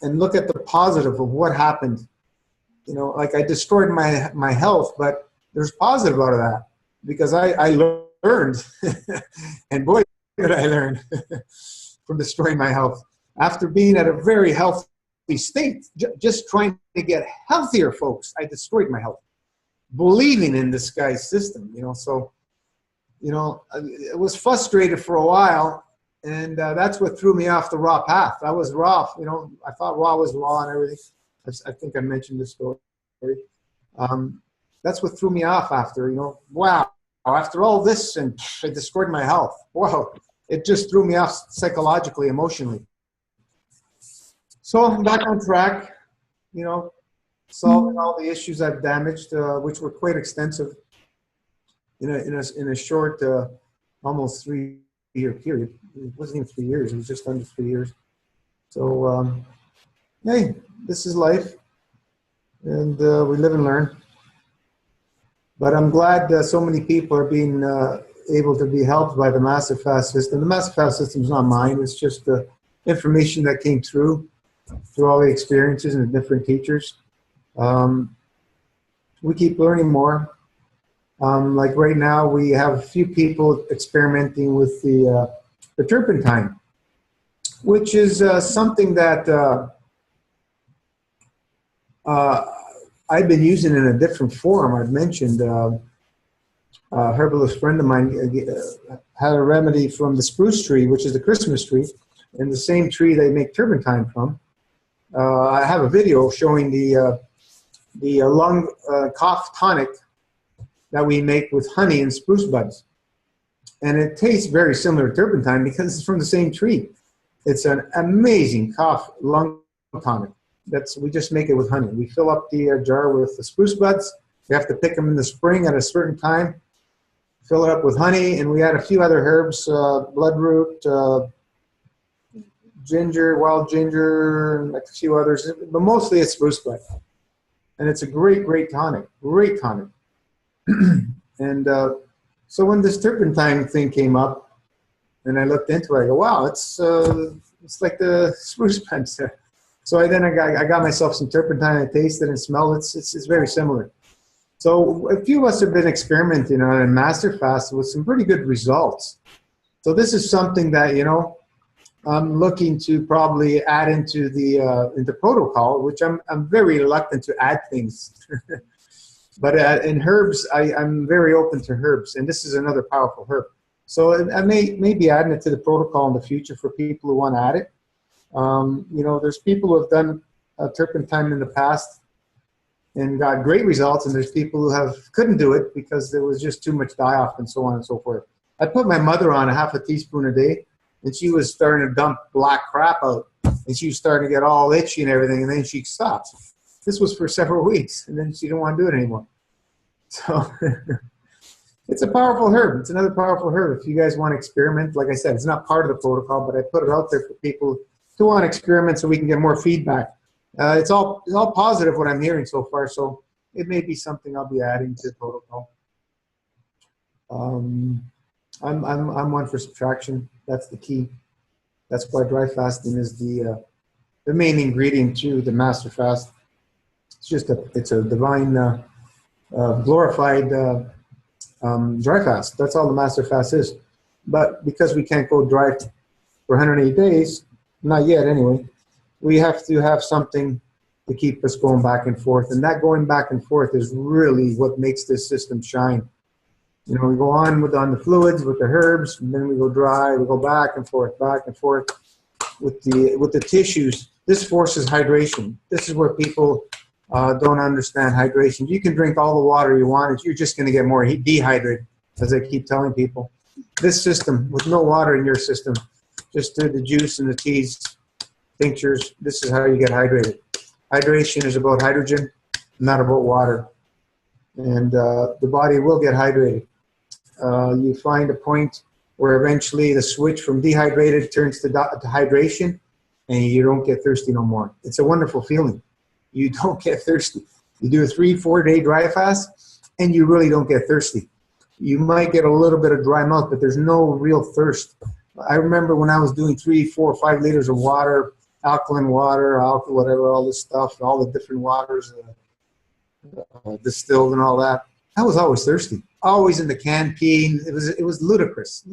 Speaker 2: look at the positive of what happened. You know, like I destroyed my health, but there's positive out of that, because I learned, and boy, did I learn from destroying my health. After being at a very healthy state, just trying to get healthier, folks, I destroyed my health, believing in this guy's system, you know. So, you know, I was frustrated for a while, and that's what threw me off the raw path. I was raw, you know, I thought raw was raw and everything. I think I mentioned this story. That's what threw me off after, you know, wow, after all this, and I destroyed my health. Wow, it just threw me off psychologically, emotionally. So I'm back on track, you know, solving all the issues I've damaged, which were quite extensive. In a short, almost 3-year period. It wasn't even 3 years. It was just under 3 years. So, hey, this is life, and we live and learn. But I'm glad so many people are being able to be helped by the Massive Fast system. The Massive Fast system is not mine. It's just the information that came through all the experiences and the different teachers. We keep learning more. Like right now, we have a few people experimenting with the turpentine, which is something that I've been using in a different form. I've mentioned a herbalist friend of mine had a remedy from the spruce tree, which is the Christmas tree, and the same tree they make turpentine from. I have a video showing the lung cough tonic that we make with honey and spruce buds. And it tastes very similar to turpentine because it's from the same tree. It's an amazing cough lung tonic. We just make it with honey. We fill up the jar with the spruce buds. We have to pick them in the spring at a certain time. Fill it up with honey, and we add a few other herbs, bloodroot, ginger, wild ginger, and a few others, but mostly it's spruce bud. And it's a great, great tonic, great tonic. And so when this turpentine thing came up, and I looked into it, I go, wow, it's like the spruce bud. So I got myself some turpentine. I tasted and smelled it. It's very similar. So a few of us have been experimenting on a master fast with some pretty good results. So this is something that, you know, I'm looking to probably add into the protocol, which I'm very reluctant to add things. But in herbs, I'm very open to herbs, and this is another powerful herb. So I may be adding it to the protocol in the future for people who want to add it. You know, there's people who have done turpentine in the past and got great results, and there's people who couldn't do it because there was just too much die-off and so on and so forth. I put my mother on a half a teaspoon a day, and she was starting to dump black crap out, and she was starting to get all itchy and everything, and then she stopped. This was for several weeks, and then she didn't want to do it anymore. So it's a powerful herb. It's another powerful herb. If you guys want to experiment, like I said, it's not part of the protocol, but I put it out there for people who want to experiment so we can get more feedback. It's all positive what I'm hearing so far, so it may be something I'll be adding to the protocol. I'm one for subtraction. That's the key. That's why dry fasting is the main ingredient to the master fast. It's a divine, glorified dry fast. That's all the master fast is. But because we can't go dry for 180 days, not yet anyway, we have to have something to keep us going back and forth. And that going back and forth is really what makes this system shine. You know, we go on the fluids with the herbs, and then we go dry. We go back and forth with the tissues. This forces hydration. This is where people don't understand hydration. You can drink all the water you want, you're just going to get more dehydrated, as I keep telling people. This system, with no water in your system, just through the juice and the teas, tinctures, this is how you get hydrated. Hydration is about hydrogen, not about water. And the body will get hydrated. You find a point where eventually the switch from dehydrated turns to hydration, and you don't get thirsty no more. It's a wonderful feeling. You don't get thirsty. You do a 3-4 day dry fast, and you really don't get thirsty. You might get a little bit of dry mouth, but there's no real thirst. I remember when I was doing 3, 4, 5 liters of water, alkaline water, whatever, all this stuff, all the different waters, distilled and all that. I was always thirsty, always in the can peeing. It was ludicrous.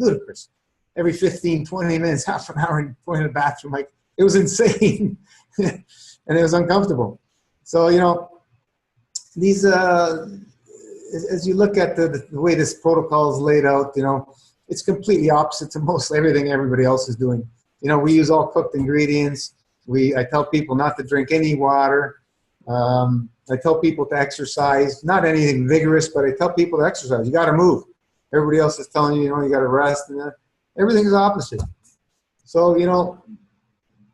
Speaker 2: Every 15, 20 minutes, half an hour, going to the bathroom. Like, it was insane, and it was uncomfortable. So, you know, these, as you look at the way this protocol is laid out, you know, it's completely opposite to most everything everybody else is doing. You know, we use all cooked ingredients. I tell people not to drink any water. I tell people to exercise, not anything vigorous, but I tell people to exercise. You got to move. Everybody else is telling you, you know, you got to rest. And everything is opposite. So, you know,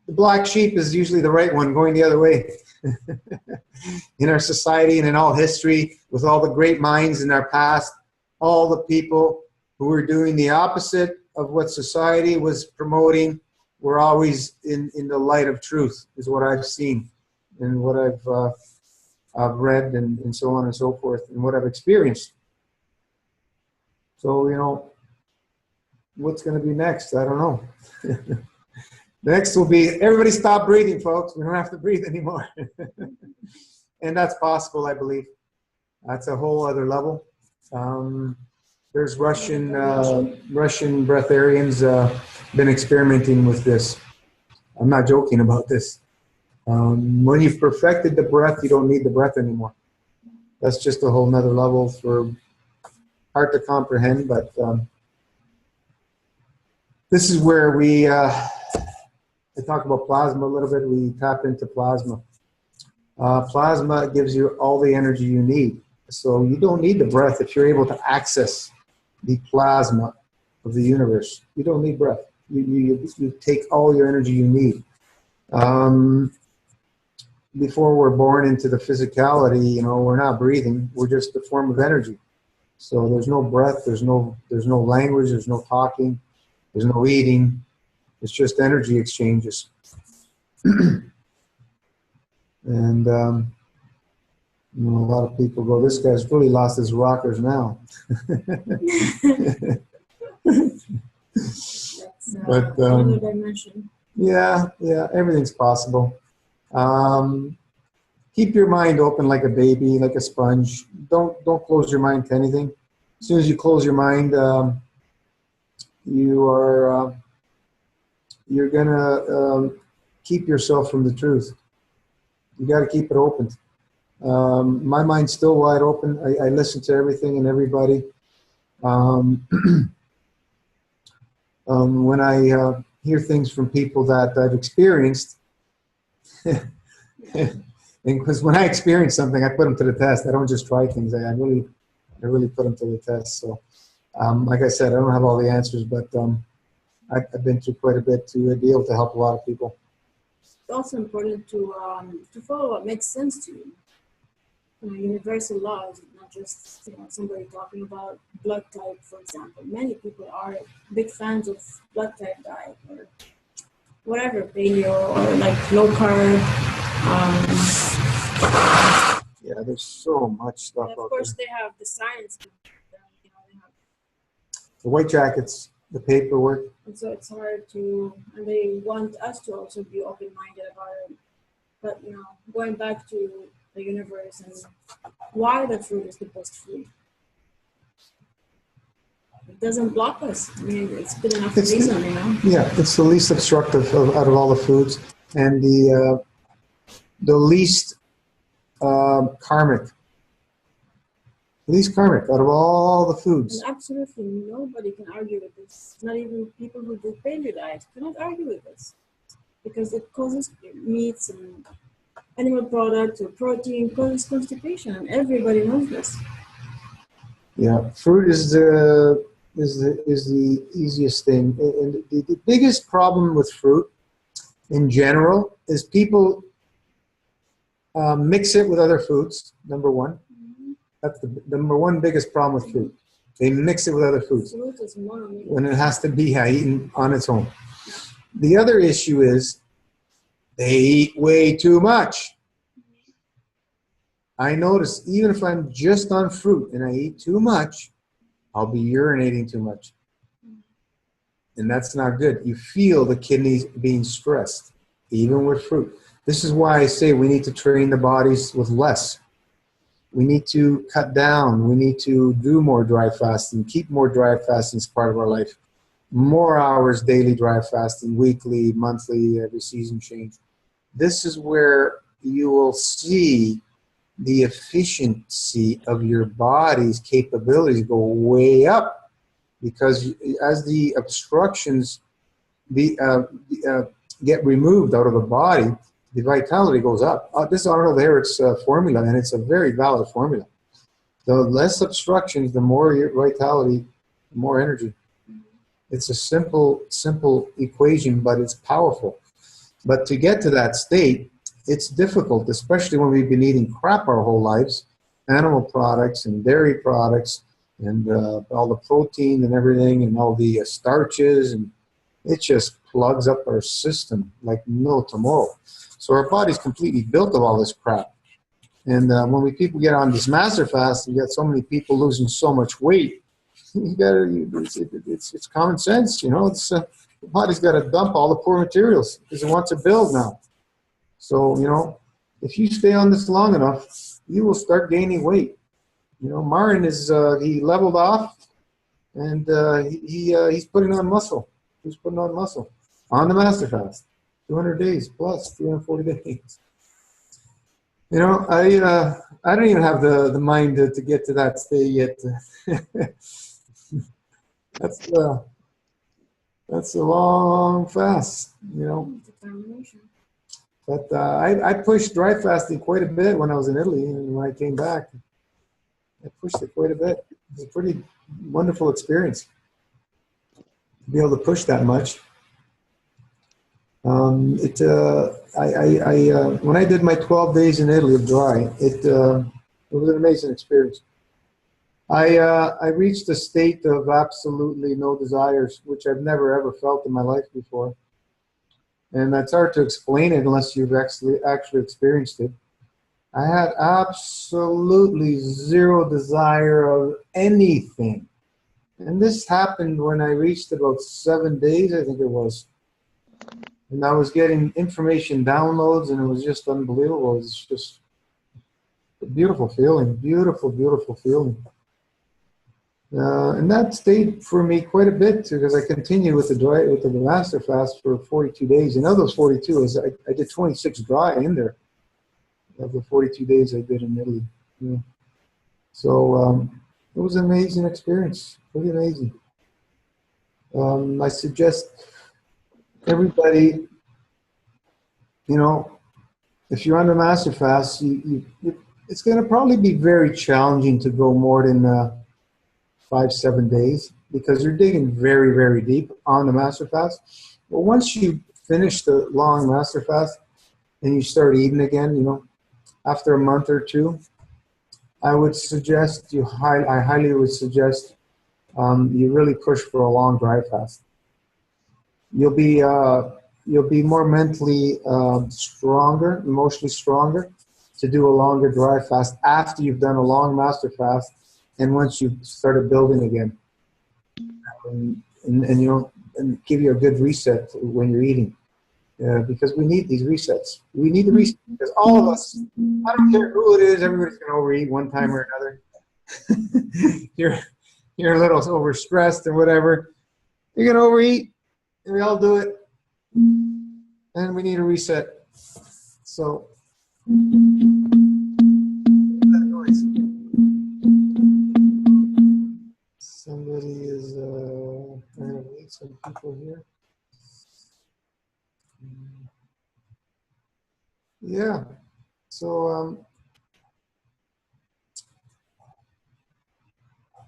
Speaker 2: the black sheep is usually the right one going the other way. In our society and in all history, with all the great minds in our past, all the people who were doing the opposite of what society was promoting were always in the light of truth, is what I've seen and what I've read and so on and so forth, and what I've experienced. So, you know, what's going to be next? I don't know. Next will be, everybody stop breathing, folks. We don't have to breathe anymore. And that's possible, I believe. That's a whole other level. There's Russian breatharians been experimenting with this. I'm not joking about this. When you've perfected the breath, you don't need the breath anymore. That's just a whole nother level for hard to comprehend, but this is where we I talked about plasma a little bit. We tap into plasma. Plasma gives you all the energy you need. So you don't need the breath if you're able to access the plasma of the universe. You don't need breath. You take all your energy you need. Before we're born into the physicality, you know, we're not breathing. We're just a form of energy. So there's no breath. There's no language. There's no talking. There's no eating. It's just energy exchanges. And you know, a lot of people go, this guy's really lost his rockers now.
Speaker 4: That's
Speaker 2: But
Speaker 4: another dimension.
Speaker 2: yeah, everything's possible. Keep your mind open like a baby, like a sponge. Don't close your mind to anything. As soon as you close your mind, you're gonna keep yourself from the truth. You got to keep it open. My mind's still wide open. I listen to everything and everybody. When I hear things from people that I've experienced, because when I experience something, I put them to the test. I don't just try things. I really put them to the test. So, like I said, I don't have all the answers, but I've been through quite a bit to be able to help a lot of people.
Speaker 4: It's also important to follow what makes sense to you. You know, universal laws, not just somebody talking about blood type, for example. Many people are big fans of blood type diet or whatever, paleo or like low carb.
Speaker 2: Yeah, there's so much stuff
Speaker 4: And
Speaker 2: out
Speaker 4: of course,
Speaker 2: there.
Speaker 4: they have the science. They have,
Speaker 2: The white jackets, the paperwork.
Speaker 4: and so it's hard to, and they want us to also be open-minded about it. But going back to the universe and why the fruit is the best fruit. It doesn't block us. I mean, it's good enough reason,
Speaker 2: Yeah, it's the least obstructive out of all the foods, and the least karmic. Least karmic out of all the foods.
Speaker 4: And absolutely nobody can argue with this. Not even people who do paleo diet cannot argue with this. Because it causes meats and animal products or protein causes constipation, and everybody knows this.
Speaker 2: Yeah, fruit is the easiest thing, and the biggest problem with fruit in general is people mix it with other foods. Number one, that's the number one biggest problem with fruit. They mix it with other foods
Speaker 4: Fruit is more
Speaker 2: when it has to be eaten on its own. The other issue is they eat way too much. I notice even if I'm just on fruit and I eat too much, I'll be urinating too much. And that's not good. You feel the kidneys being stressed, even with fruit. This is why I say we need to train the bodies with less. We need to cut down. We need to do more dry fasting, keep more dry fasting as part of our life. More hours daily dry fasting, weekly, monthly, every season change. This is where you will see the efficiency of your body's capabilities go way up, because as the obstructions get removed out of the body, the vitality goes up. This is Arnold Ehret's formula, and it's a very valid formula. The less obstructions, the more your vitality, the more energy. It's a simple equation, but it's powerful. But to get to that state, it's difficult, especially when we've been eating crap our whole lives, animal products and dairy products and all the protein and everything and all the starches, and it just plugs up our system like no tomorrow. So our body's completely built of all this crap. And when people get on this master fast, you got so many people losing so much weight, it's common sense, the body's got to dump all the poor materials because it wants to build now. So, if you stay on this long enough, you will start gaining weight. Marin he leveled off, and he's putting on muscle. He's putting on muscle on the master fast, 200 days plus 340 days. I don't even have the mind to get to that state yet. That's a long fast, you know.
Speaker 4: Determination.
Speaker 2: But I pushed dry fasting quite a bit when I was in Italy, and when I came back, I pushed it quite a bit. It was a pretty wonderful experience to be able to push that much. When I did my 12 days in Italy of dry, it was an amazing experience. I reached a state of absolutely no desires, which I've never ever felt in my life before. And that's hard to explain it unless you've actually experienced it. I had absolutely zero desire of anything. And this happened when I reached about 7 days, I think it was. And I was getting information downloads, and it was just unbelievable. It was just a beautiful feeling, beautiful, beautiful feeling. And that stayed for me quite a bit because I continued with the master fast for 42 days. And of those 42, I did 26 dry in there of the 42 days I did in Italy. Yeah. So it was an amazing experience, pretty amazing. I suggest everybody, you know, if you're on the master fast, it's going to probably be very challenging to go more than 5-7 days because you're digging very, very deep on the master fast. But once you finish the long master fast and you start eating again, you know, after a month or two, I would suggest I highly would suggest you really push for a long dry fast. You'll be more mentally stronger, emotionally stronger to do a longer dry fast after you've done a long master fast and once you've started building again. And you know, and give you a good reset when you're eating. Because we need these resets. We need the reset because all of us, I don't care who it is, everybody's going to overeat one time or another. You're a little overstressed or whatever. You're going to overeat, and we all do it. And we need a reset. So, that noise. Somebody is, I'm going to meet some people here. Yeah, so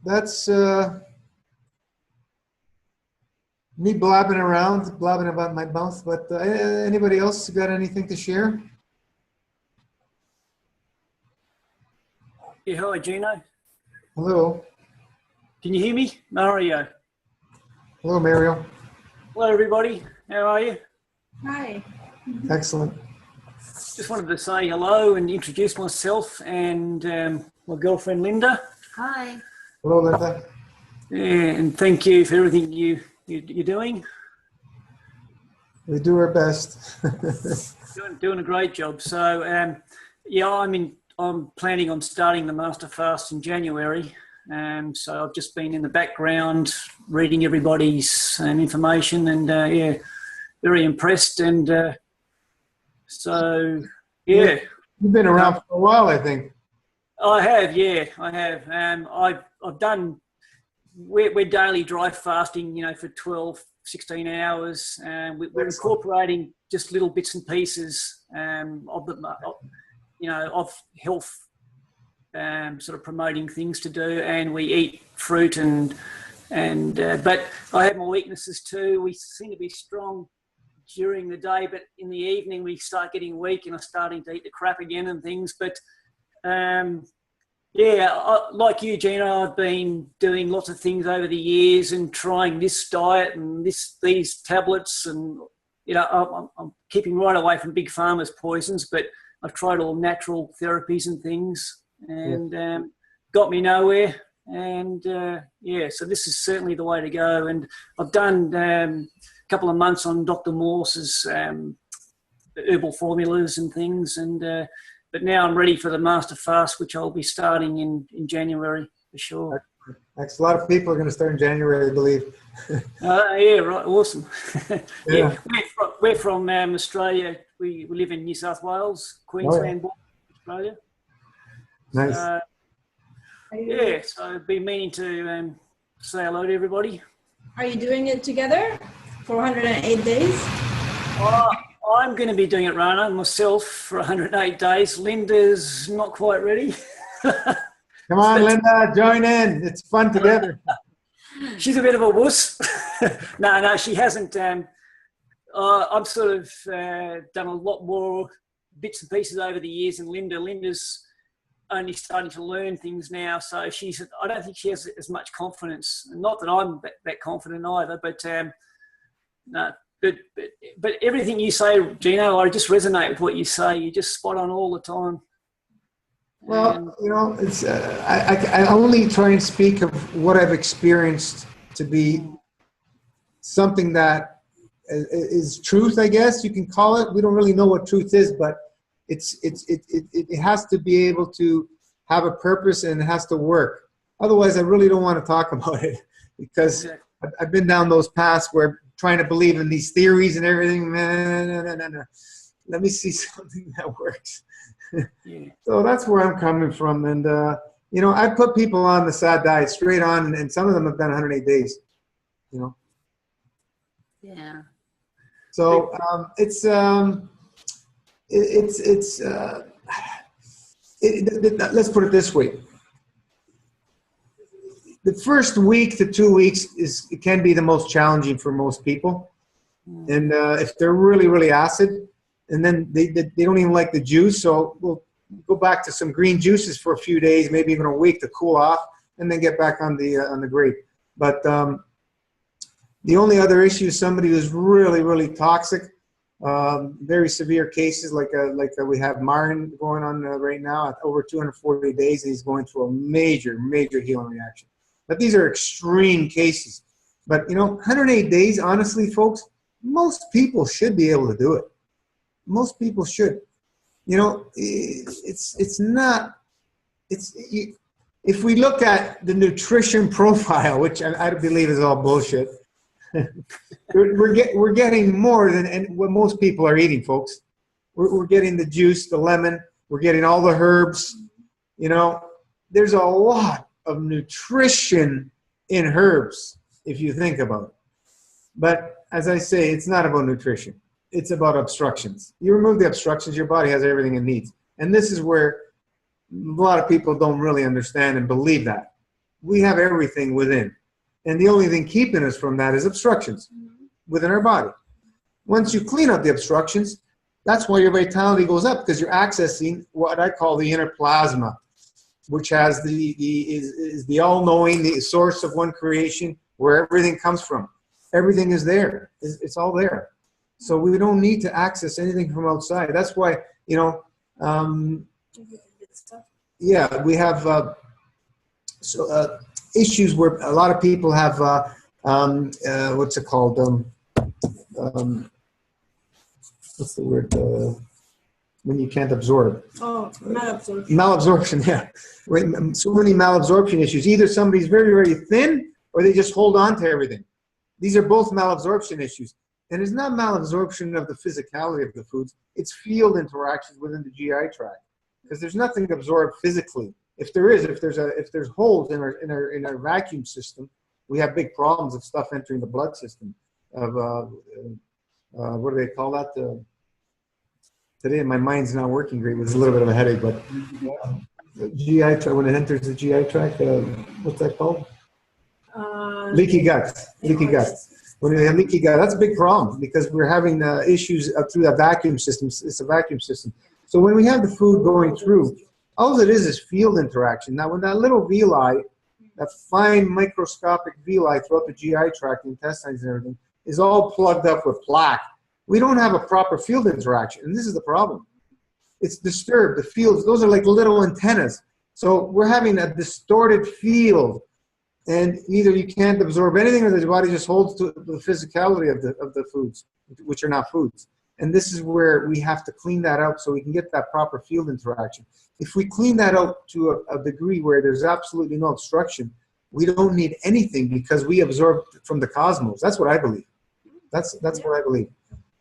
Speaker 2: that's me blabbing about my mouth, but anybody else got anything to share?
Speaker 5: Yeah, hi Gino.
Speaker 2: Hello.
Speaker 5: Can you hear me? Mario.
Speaker 2: Hello, Mario.
Speaker 5: Hello everybody. How are you?
Speaker 4: Hi.
Speaker 2: Excellent.
Speaker 5: Just wanted to say hello and introduce myself and my girlfriend Linda.
Speaker 3: Hi.
Speaker 2: Hello, Linda.
Speaker 5: Yeah, and thank you for everything you're doing.
Speaker 2: We do our best.
Speaker 5: Doing a great job. So yeah, I'm planning on starting the master fast in January. So I've just been in the background reading everybody's information and yeah, very impressed and so yeah.
Speaker 2: You've been around for a while, I think.
Speaker 5: I have, yeah, I have. I've done. We're daily dry fasting, you know, for 12, 16 hours. We're incorporating just little bits and pieces of health, sort of promoting things to do, and we eat fruit and but I have my weaknesses too. We seem to be strong during the day, but in the evening we start getting weak and are starting to eat the crap again and things. But yeah, like you, Gina, I've been doing lots of things over the years and trying this diet and these tablets, and you know, I'm keeping right away from big pharma's poisons, but I've tried all natural therapies and things, and got me nowhere. And yeah, so this is certainly the way to go. And I've done a couple of months on Dr. Morse's herbal formulas and things, and but now I'm ready for the master fast, which I'll be starting in January for sure.
Speaker 2: Next, a lot of people are going to start in January, I believe.
Speaker 5: Yeah, right, awesome.
Speaker 2: Yeah.
Speaker 5: We're from Australia. We live in New South Wales, Queensland, Australia.
Speaker 2: Nice.
Speaker 5: Yeah, so I've been meaning to say hello to everybody.
Speaker 4: Are you doing it together? 408 days?
Speaker 5: I'm going to be doing it, Rana, myself for 108 days. Linda's not quite ready.
Speaker 2: Come on, Linda, join in. It's fun together.
Speaker 5: She's a bit of a wuss. No, she hasn't. I've sort of done a lot more bits and pieces over the years than Linda. Linda's only starting to learn things now, so I don't think she has as much confidence. Not that I'm that confident either, but no. But everything you say, Gino, I just resonate with what you say. You're just spot on all the time.
Speaker 2: Well, you know, it's I only try and speak of what I've experienced to be something that is truth, I guess you can call it. We don't really know what truth is, but it has to be able to have a purpose and it has to work. Otherwise, I really don't want to talk about it because I've been down those paths where trying to believe in these theories and everything. No. Let me see something that works.
Speaker 5: Yeah.
Speaker 2: So that's where I'm coming from. And, you know, I put people on the SAD diet straight on, and some of them have done 108 days, you know.
Speaker 3: Yeah.
Speaker 2: So let's put it this way. The first week to 2 weeks it can be the most challenging for most people. And if they're really, really acid, and then they don't even like the juice, so we'll go back to some green juices for a few days, maybe even a week to cool off, and then get back on the grape. But the only other issue is somebody who's really, really toxic, very severe cases like we have Marin going on right now at over 240 days, and he's going through a major, major healing reaction. But these are extreme cases. But, you know, 108 days, honestly, folks, most people should be able to do it. Most people should. You know, if we look at the nutrition profile, which I believe is all bullshit, we're getting more than what most people are eating, folks. We're getting the juice, the lemon, we're getting all the herbs. You know, there's a lot of nutrition in herbs if you think about it. But as I say, it's not about nutrition. It's about obstructions. You remove the obstructions, your body has everything it needs. And this is where a lot of people don't really understand and believe that. We have everything within. And the only thing keeping us from that is obstructions within our body. Once you clean up the obstructions, that's why your vitality goes up, because you're accessing what I call the inner plasma, which has is the all-knowing, the source of one creation, where everything comes from. Everything is there. It's all there. So we don't need to access anything from outside. That's why, you know, yeah, we have issues where a lot of people have, what's it called? What's the word? When you can't absorb.
Speaker 4: Oh, malabsorption.
Speaker 2: Malabsorption, yeah. So many malabsorption issues. Either somebody's very, very thin or they just hold on to everything. These are both malabsorption issues. And it's not malabsorption of the physicality of the foods. It's field interactions within the GI tract. Because there's nothing absorbed physically. If there's holes in our vacuum system, we have big problems of stuff entering the blood system. Of what do they call that? Today my mind's not working great. It was a little bit of a headache, but GI tract, when it enters the GI tract, what's that called? Leaky gut. Leaky gut. When you have leaky gut, that's a big problem because we're having issues through that vacuum system. It's a vacuum system. So when we have the food going through, all it is field interaction. Now, when that little villi, that fine microscopic villi throughout the GI tract, the intestines and everything, is all plugged up with plaque, we don't have a proper field interaction. And this is the problem. It's disturbed. The fields, those are like little antennas. So we're having a distorted field. And either you can't absorb anything or the body just holds to the physicality of the foods, which are not foods. And this is where we have to clean that out so we can get that proper field interaction. If we clean that out to a degree where there's absolutely no obstruction, we don't need anything because we absorb from the cosmos. That's what I believe. That's what I believe.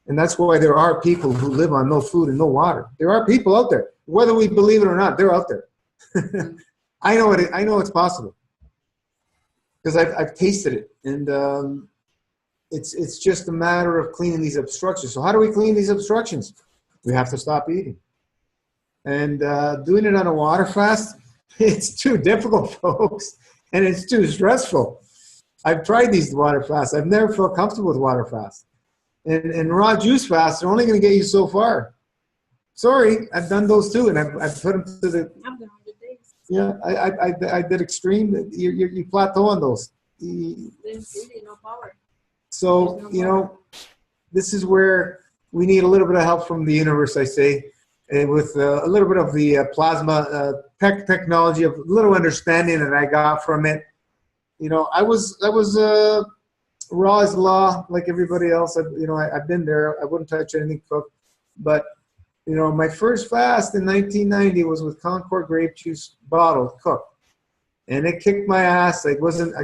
Speaker 2: And that's why there are people who live on no food and no water. There are people out there. Whether we believe it or not, they're out there. I know it's possible. Because I've tasted it, and it's just a matter of cleaning these obstructions. So how do we clean these obstructions? We have to stop eating. And doing it on a water fast, it's too difficult, folks, and it's too stressful. I've tried these water fasts. I've never felt comfortable with water fast. And raw juice fasts are only going to get you so far. Sorry, I've done those too, and I've put them to the.
Speaker 4: I've done 100 days.
Speaker 2: Yeah, I did extreme. You plateau on those.
Speaker 4: There's really no power.
Speaker 2: So, you know, this is where we need a little bit of help from the universe, I say, with a little bit of the plasma technology, a little understanding that I got from it. You know, I was raw as law, like everybody else. I've been there. I wouldn't touch anything cooked. But, you know, my first fast in 1990 was with Concord grape juice bottled, cooked. And it kicked my ass. I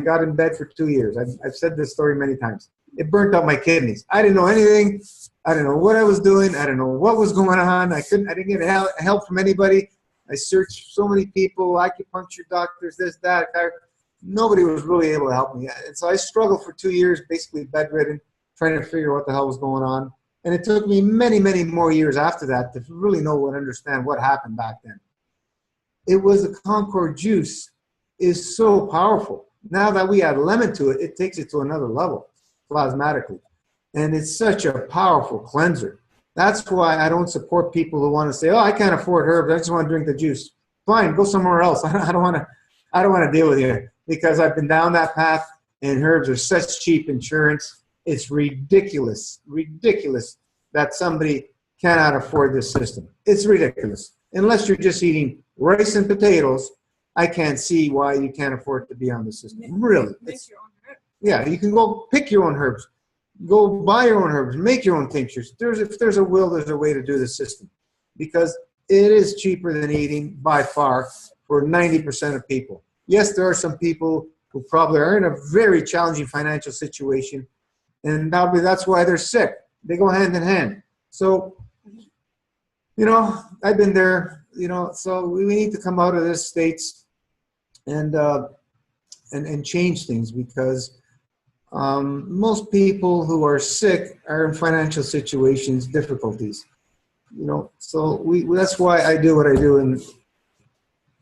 Speaker 2: got in bed for 2 years. I've said this story many times. It burnt out my kidneys. I didn't know anything. I didn't know what I was doing. I didn't know what was going on. I didn't get help from anybody. I searched so many people, acupuncture doctors, this, that. Nobody was really able to help me. And so I struggled for 2 years, basically bedridden, trying to figure out what the hell was going on. And it took me many, many more years after that to really know and understand what happened back then. It was the Concord juice is so powerful. Now that we add lemon to it, it takes it to another level, plasmatically. And it's such a powerful cleanser. That's why I don't support people who want to say, oh, I can't afford herbs. I just want to drink the juice. Fine, go somewhere else. I don't want to deal with you, because I've been down that path, and herbs are such cheap insurance. It's ridiculous that somebody cannot afford this system. It's ridiculous. Unless you're just eating rice and potatoes, I can't see why you can't afford to be on the system. Really.
Speaker 4: Make your own herb.
Speaker 2: Yeah, you can go pick your own herbs. Go buy your own herbs. Make your own tinctures. If there's a will, there's a way to do the system. Because it is cheaper than eating by far for 90% of people. Yes, there are some people who probably are in a very challenging financial situation, and probably that's why they're sick. They go hand in hand. So, you know, I've been there, you know, so we need to come out of this states and change things, because most people who are sick are in financial situations, difficulties, you know, so that's why I do what I do, and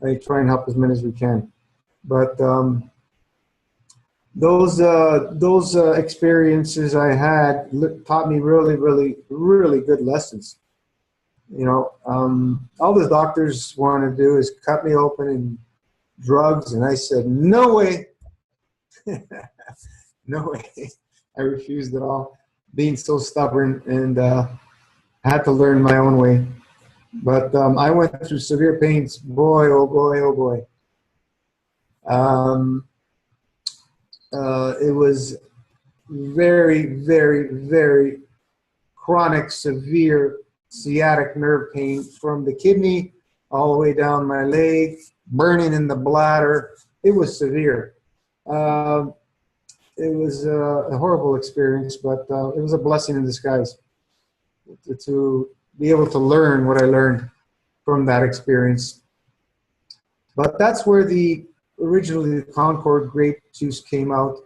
Speaker 2: I try and help as many as we can. But those experiences I had taught me really, really, really good lessons. You know, all the doctors want to do is cut me open and drugs, and I said, no way. No way. I refused it all, being so stubborn, and had to learn my own way. But I went through severe pains. Boy, oh boy, oh boy. It was very, very, very chronic, severe sciatic nerve pain from the kidney all the way down my leg, burning in the bladder. It was severe. It was a horrible experience, but it was a blessing in disguise to be able to learn what I learned from that experience. But that's where originally the Concord grape juice came out.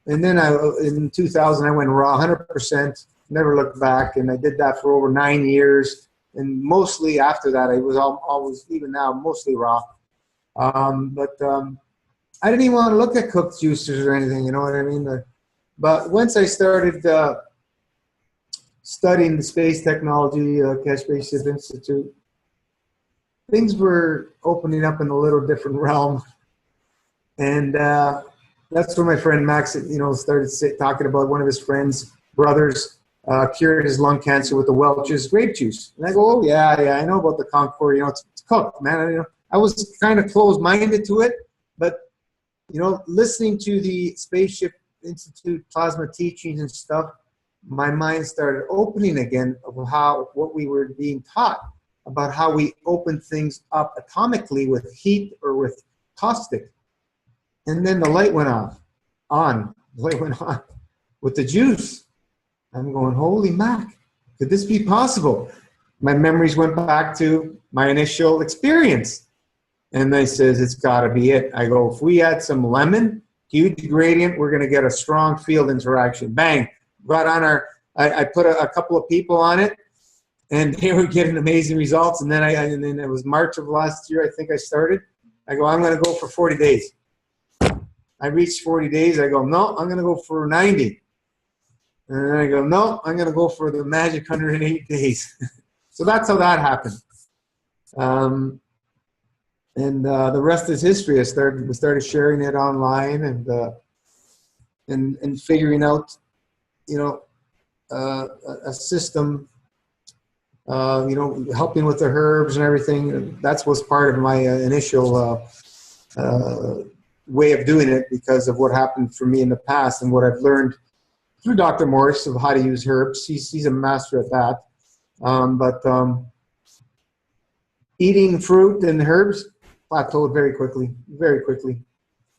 Speaker 2: And then in 2000, I went raw 100%, never looked back. And I did that for over 9 years. And mostly after that, I was always, even now, mostly raw. But I didn't even want to look at cooked juices or anything, you know what I mean? But once I started studying the space technology, Cash Spaceship Institute, things were opening up in a little different realm. And that's where my friend Max, you know, started talking about one of his friends' brothers cured his lung cancer with the Welch's grape juice. And I go, oh, yeah, I know about the Concord. You know, it's cooked, man. I was kind of closed-minded to it. But, you know, listening to the Spaceship Institute plasma teachings and stuff, my mind started opening again of what we were being taught about how we open things up atomically with heat or with caustic. And then the light went on with the juice. I'm going, holy mac, could this be possible? My memories went back to my initial experience. And they says, it's gotta be it. I go, if we add some lemon, huge gradient, we're gonna get a strong field interaction. Bang, brought on I put a couple of people on it, and they were getting amazing results. And then and then it was March of last year, I think I started. I go, I'm going to go for 40 days. I reached 40 days. I go, no, I'm going to go for 90. And then I go, no, I'm going to go for the magic 108 days. So that's how that happened. And the rest is history. We started sharing it online and figuring out, you know, a system, you know, helping with the herbs and everything. That was part of my initial way of doing it because of what happened for me in the past and what I've learned through Dr. Morris of how to use herbs. He's a master at that. But eating fruit and herbs plateaued very quickly, very quickly.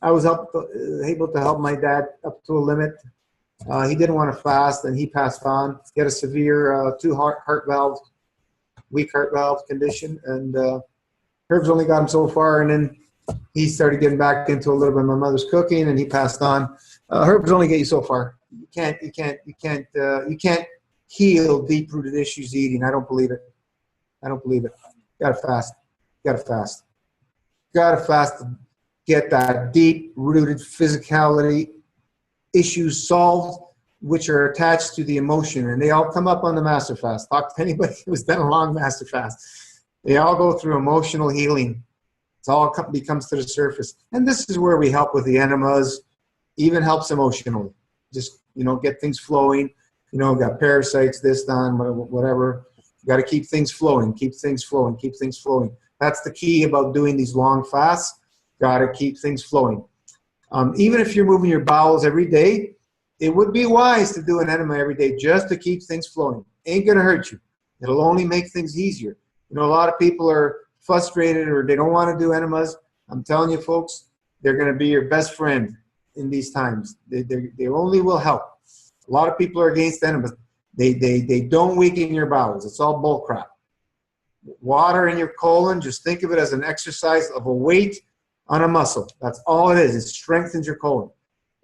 Speaker 2: I was able to help my dad up to a limit. He didn't want to fast, and he passed on. He had a severe weak heart valve condition, and herbs only got him so far, and then he started getting back into a little bit of my mother's cooking, and he passed on. Herbs only get you so far. You can't heal deep-rooted issues eating. I don't believe it. I don't believe it. You gotta fast. You gotta fast. You gotta fast to get that deep-rooted physicality issues solved, which are attached to the emotion, and they all come up on the master fast. Talk to anybody who's done a long master fast. They all go through emotional healing. It all comes to the surface, and this is where we help with the enemas. Even helps emotionally. Just, you know, get things flowing. You know, got parasites, this, that, whatever. You got to keep things flowing, keep things flowing, keep things flowing. That's the key about doing these long fasts. Got to keep things flowing. Even if you're moving your bowels every day, it would be wise to do an enema every day just to keep things flowing. Ain't going to hurt you. It'll only make things easier. You know, a lot of people are frustrated or they don't want to do enemas. I'm telling you, folks, they're going to be your best friend in these times. They only will help. A lot of people are against enemas. They don't weaken your bowels. It's all bull crap. Water in your colon, just think of it as an exercise of a weight on a muscle. That's all it is. It strengthens your colon.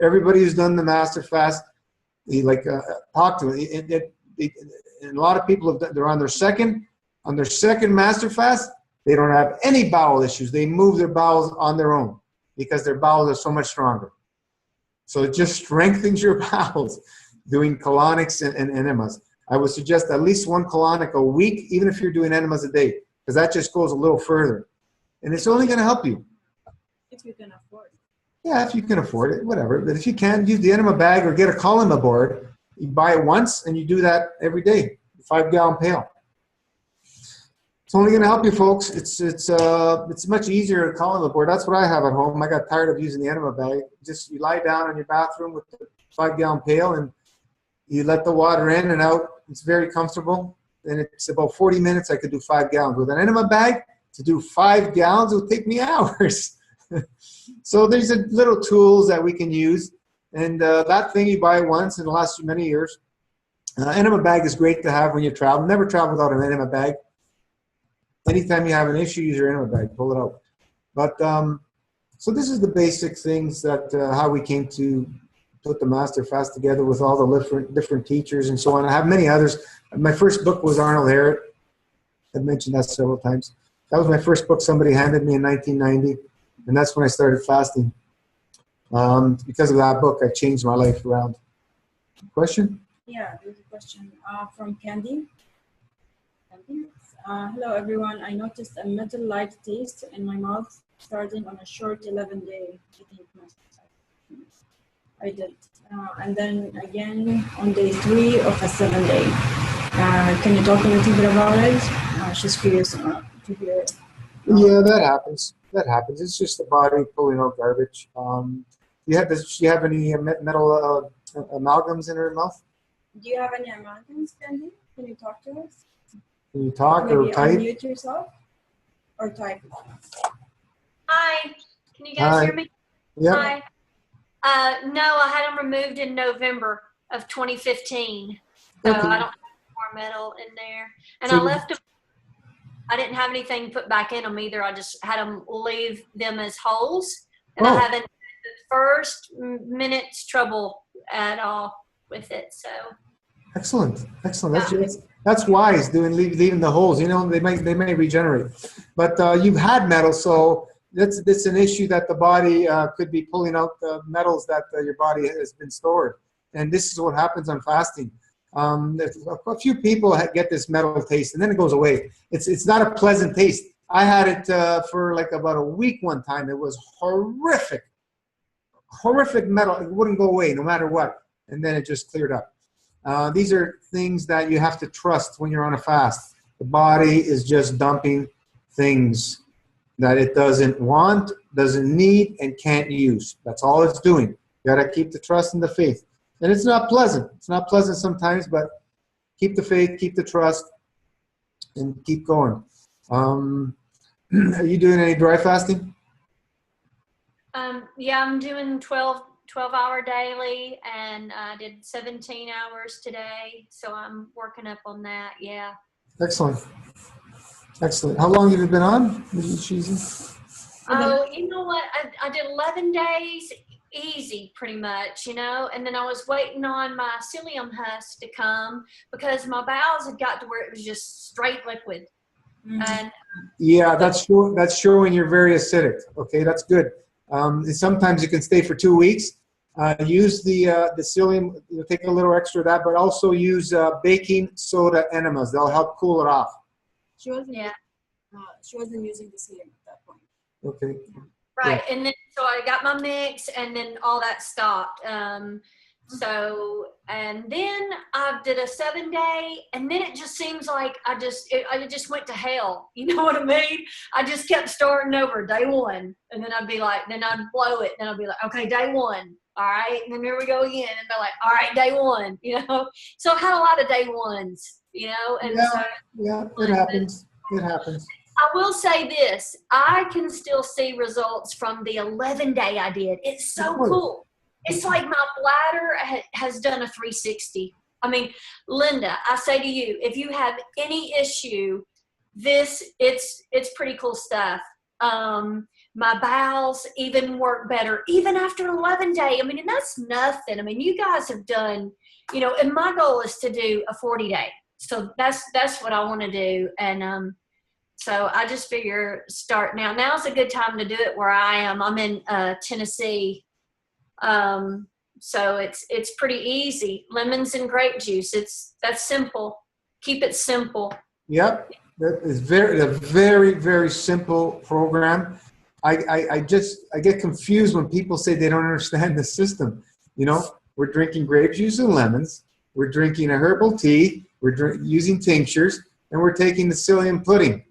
Speaker 2: Everybody who's done the master fast, talk to me. And a lot of people they're on their second master fast. They don't have any bowel issues. They move their bowels on their own because their bowels are so much stronger. So it just strengthens your bowels doing colonics and enemas. I would suggest at least one colonic a week, even if you're doing enemas a day, because that just goes a little further. And it's only going to help you.
Speaker 4: If you can afford it.
Speaker 2: Yeah, if you can afford it, whatever. But if you can't, use the enema bag or get a column board. You buy it once and you do that every day, 5-gallon pail. It's only going to help you, folks. It's much easier to column board. That's what I have at home. I got tired of using the enema bag. Just you lie down in your bathroom with the 5-gallon pail and you let the water in and out. It's very comfortable. And it's about 40 minutes. I could do 5 gallons. With an enema bag, to do 5 gallons, it would take me hours. So there's little tools that we can use. And that thing you buy once and it lasts you many years. Enema bag is great to have when you travel. Never travel without an enema bag. Anytime you have an issue, use your enema bag. Pull it out. But so this is the basic things that how we came to put the master fast together with all the different teachers and so on. I have many others. My first book was Arnold Harrod. I've mentioned that several times. That was my first book somebody handed me in 1990, and that's when I started fasting. Because of that book, I changed my life around. Question?
Speaker 4: Yeah, there's a question from Candy. Hello, everyone. I noticed a middle light taste in my mouth starting on a short 11-day eating fast. I did. And then again on day 3 of a 7-day. Can you talk a little bit about it? She's curious to hear.
Speaker 2: Yeah, that happens. That happens. It's just the body pulling out garbage. Does she have any metal amalgams in her mouth?
Speaker 4: Do you have any amalgams, Candy? Can you talk to us?
Speaker 2: Can you talk
Speaker 4: Maybe
Speaker 2: or type?
Speaker 4: Unmute yourself or type.
Speaker 6: Hi, can you guys hear me?
Speaker 2: Yeah.
Speaker 6: Hi. No, I had them removed in November of 2015. So
Speaker 2: Okay.
Speaker 6: I don't have more metal in there. And
Speaker 2: So
Speaker 6: I left them. I didn't have anything put back in them either. I just had them leave them as holes. And I haven't had the first minute's trouble at all with it. So
Speaker 2: Excellent, excellent.
Speaker 6: yeah.
Speaker 2: That's wise, leaving the holes. You know, they may regenerate, but you've had metal, so that's an issue that the body could be pulling out the metals that your body has been stored, and this is what happens on fasting. A few people get this metal taste, and then it goes away. It's not a pleasant taste. I had it for like about a week one time. It was horrific metal. It wouldn't go away no matter what, and then it just cleared up. These are things that you have to trust when you're on a fast. The body is just dumping things that it doesn't want, doesn't need, and can't use. That's all it's doing. You got to keep the trust and the faith. And it's not pleasant. It's not pleasant sometimes, but keep the faith, keep the trust, and keep going. Are you doing any dry fasting?
Speaker 6: Yeah, I'm doing 12-hour daily, and I did 17 hours today, so I'm working up on that. Yeah.
Speaker 2: Excellent. Excellent. How long have you been on? Cheesy?
Speaker 6: Oh, you know what? I did 11 days easy, pretty much, you know, and then I was waiting on my psyllium husk to come because my bowels had got to where it was just straight liquid. And
Speaker 2: yeah, that's showing you're very acidic. Okay, that's good. Sometimes you can stay for 2 weeks. Use the psyllium. Take a little extra of that, but also use baking soda enemas. They'll help cool it off.
Speaker 4: She wasn't using the serum at that point.
Speaker 2: Okay.
Speaker 6: right,
Speaker 2: Yeah.
Speaker 6: and then so I got my mix, and then all that stopped. So, and then I did a 7-day, and then it just seems like I just went to hell. You know what I mean? I just kept starting over day one, and then I'd be like, then I'd blow it, and I'd be like, okay, day one, all right, and then here we go again, and they're like, all right, day one, you know. So I had a lot of day ones, you know, and
Speaker 2: yeah, it happens. It happens.
Speaker 6: I will say this: I can still see results from the 11-day I did. It's so cool. It's like my bladder has done a 360. I mean, Linda, I say to you, if you have any issue, it's pretty cool stuff. My bowels even work better, even after 11-day. I mean, and that's nothing. I mean, you guys have done, you know, and my goal is to do a 40-day. So that's what I want to do. And so I just figure start now. Now's a good time to do it where I am. I'm in Tennessee. So it's pretty easy. Lemons and grape juice. That's simple. Keep it simple.
Speaker 2: Yep. That is a very, very simple program. I get confused when people say they don't understand the system. You know, we're drinking grape juice and lemons. We're drinking a herbal tea. We're using tinctures, and we're taking the psyllium pudding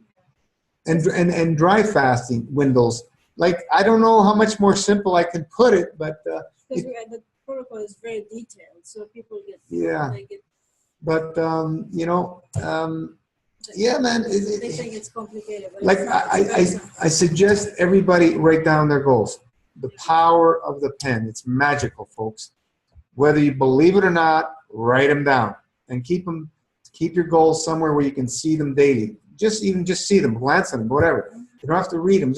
Speaker 2: and dry fasting windows. Like, I don't know how much more simple I can put it, but
Speaker 4: Because the protocol is very detailed, so people get
Speaker 2: But you know, yeah, man.
Speaker 4: They think it's complicated. But
Speaker 2: Like,
Speaker 4: it's not.
Speaker 2: I suggest everybody write down their goals. The power of the pen. It's magical, folks. Whether you believe it or not, write them down and keep your goals somewhere where you can see them daily. Just see them, glance at them, whatever. You don't have to read them.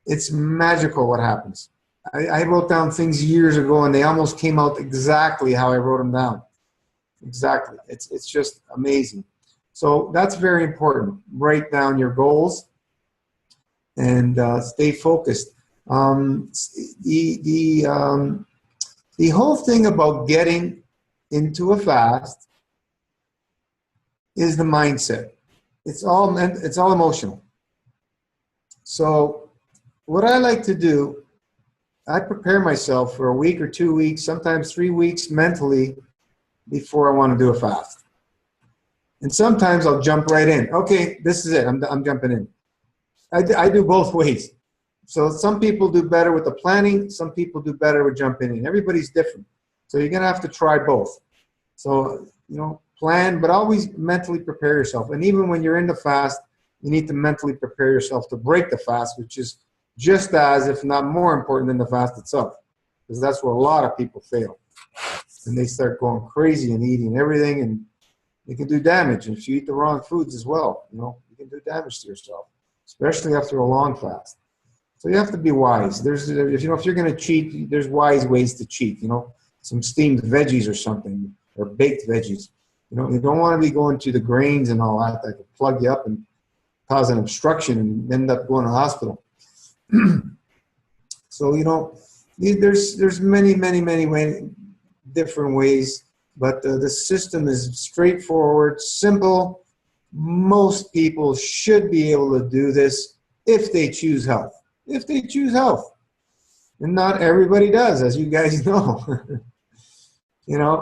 Speaker 2: It's magical what happens. I wrote down things years ago, and they almost came out exactly how I wrote them down. Exactly. It's just amazing. So that's very important. Write down your goals and stay focused. The whole thing about getting into a fast is the mindset. It's all emotional. So what I like to do, I prepare myself for a week or 2 weeks, sometimes 3 weeks mentally before I want to do a fast. And sometimes I'll jump right in. Okay, this is it. I'm jumping in. I do both ways. So some people do better with the planning. Some people do better with jumping in. Everybody's different. So you're going to have to try both. So, you know, plan, but always mentally prepare yourself. And even when you're in the fast, you need to mentally prepare yourself to break the fast, which is just as, if not more important than the fast itself. Because that's where a lot of people fail. And they start going crazy and eating everything, and it can do damage. And if you eat the wrong foods as well, you know, you can do damage to yourself, especially after a long fast. So you have to be wise. If you're going to cheat, there's wise ways to cheat. You know, some steamed veggies or something, or baked veggies. You don't want to be going to the grains and all that could plug you up and cause an obstruction and end up going to the hospital. So, there's many different ways, but the system is straightforward, simple. Most people should be able to do this if they choose health. If they choose health. And not everybody does, as you guys know.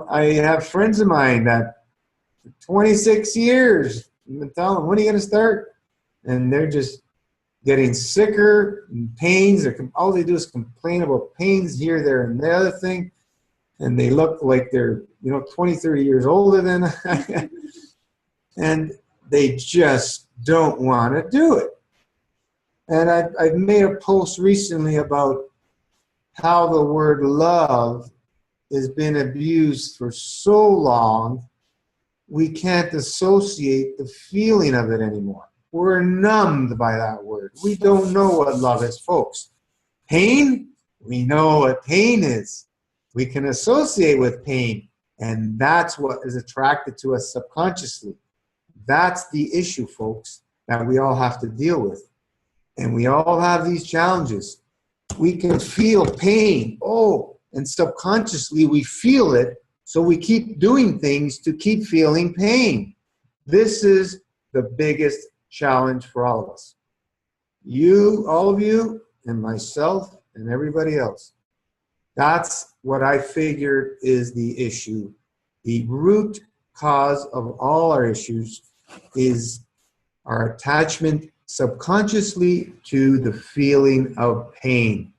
Speaker 2: I have friends of mine that for 26 years, I've been telling them, when are you going to start? And they're just getting sicker and pains. All they do is complain about pains here, there, and the other thing. And they look like they're, 20, 30 years older than I. And they just don't want to do it. And I've made a post recently about how the word love has been abused for so long, we can't associate the feeling of it anymore. We're numbed by that word. We don't know what love is, folks. Pain, we know what pain is. We can associate with pain, and that's what is attracted to us subconsciously. That's the issue, folks, that we all have to deal with. And we all have these challenges. We can feel pain. And subconsciously we feel it, so we keep doing things to keep feeling pain. This is the biggest challenge for all of us. You, all of you, and myself, and everybody else. That's what I figured is the issue. The root cause of all our issues is our attachment subconsciously to the feeling of pain.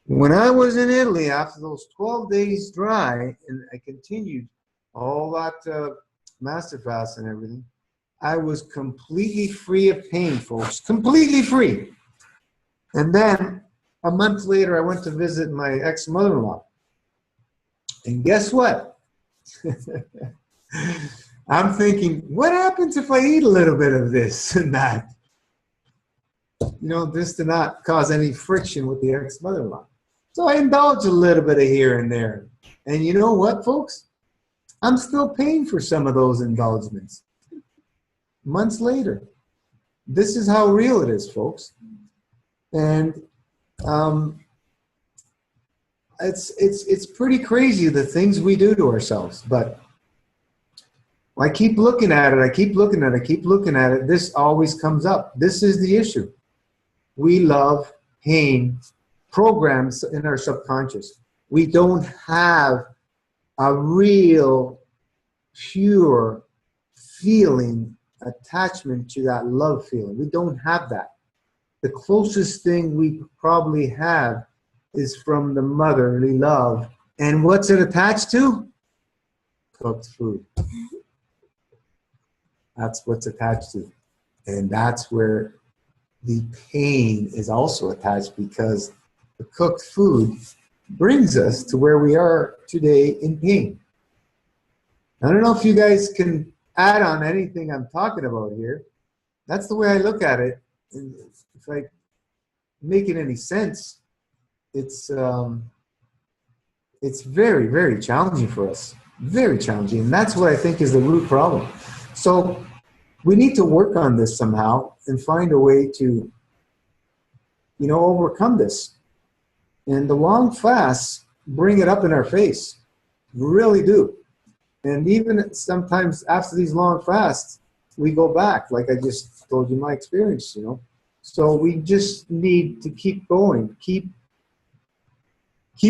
Speaker 2: When I was in Italy, after those 12 days dry, and I continued all that master fast and everything, I was completely free of pain, folks. Completely free. And then a month later, I went to visit my ex-mother-in-law. And guess what? I'm thinking, what happens if I eat a little bit of this and that? This did not cause any friction with the ex-mother-in-law. So I indulge a little bit of here and there. And you know what, folks? I'm still paying for some of those indulgements. Months later. This is how real it is, folks. And it's pretty crazy, the things we do to ourselves. But I keep looking at it. This always comes up. This is the issue. We love pain programs in our subconscious. We don't have a real, pure feeling, attachment to that love feeling. We don't have that. The closest thing we probably have is from the motherly love. And what's it attached to? Cooked food. That's what's attached to. And that's where the pain is also attached, because the cooked food brings us to where we are today in pain. I don't know if you guys can add on anything I'm talking about here. That's the way I look at it. And if I make it any sense, it's very, very challenging for us. Very challenging. And that's what I think is the root problem. So we need to work on this somehow and find a way to, overcome this. And the long fasts bring it up in our face. Really do. And even sometimes after these long fasts, we go back, like I just told you my experience, So we just need to keep going, keep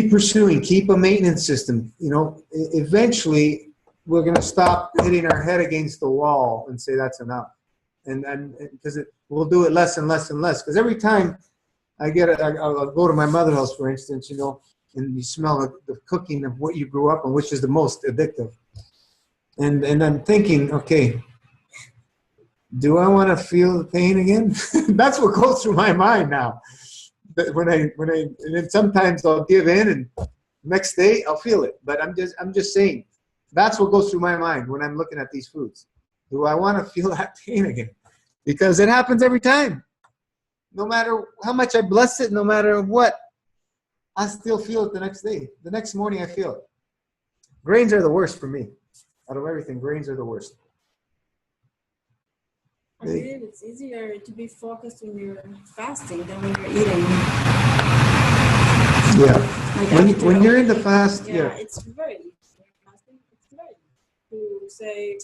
Speaker 2: pursuing, keep a maintenance system. Eventually we're going to stop hitting our head against the wall and say that's enough. And because we'll do it less and less and less. Because every time I'll go to my mother's house, for instance, and you smell the cooking of what you grew up on, which is the most addictive. And I'm thinking, okay, do I want to feel the pain again? That's what goes through my mind now. But and then sometimes I'll give in, and next day I'll feel it. But I'm just saying, that's what goes through my mind when I'm looking at these foods. Do I want to feel that pain again? Because it happens every time. No matter how much I bless it, no matter what, I still feel it the next day. The next morning, I feel it. Grains are the worst for me. Out of everything, grains are the worst.
Speaker 4: I believe it's easier to be focused when you're fasting than when you're eating.
Speaker 2: Yeah.
Speaker 4: Like
Speaker 2: When you're in the fast,
Speaker 4: yeah,
Speaker 2: yeah.
Speaker 4: it's very easy. When you're fasting, it's very easy to say,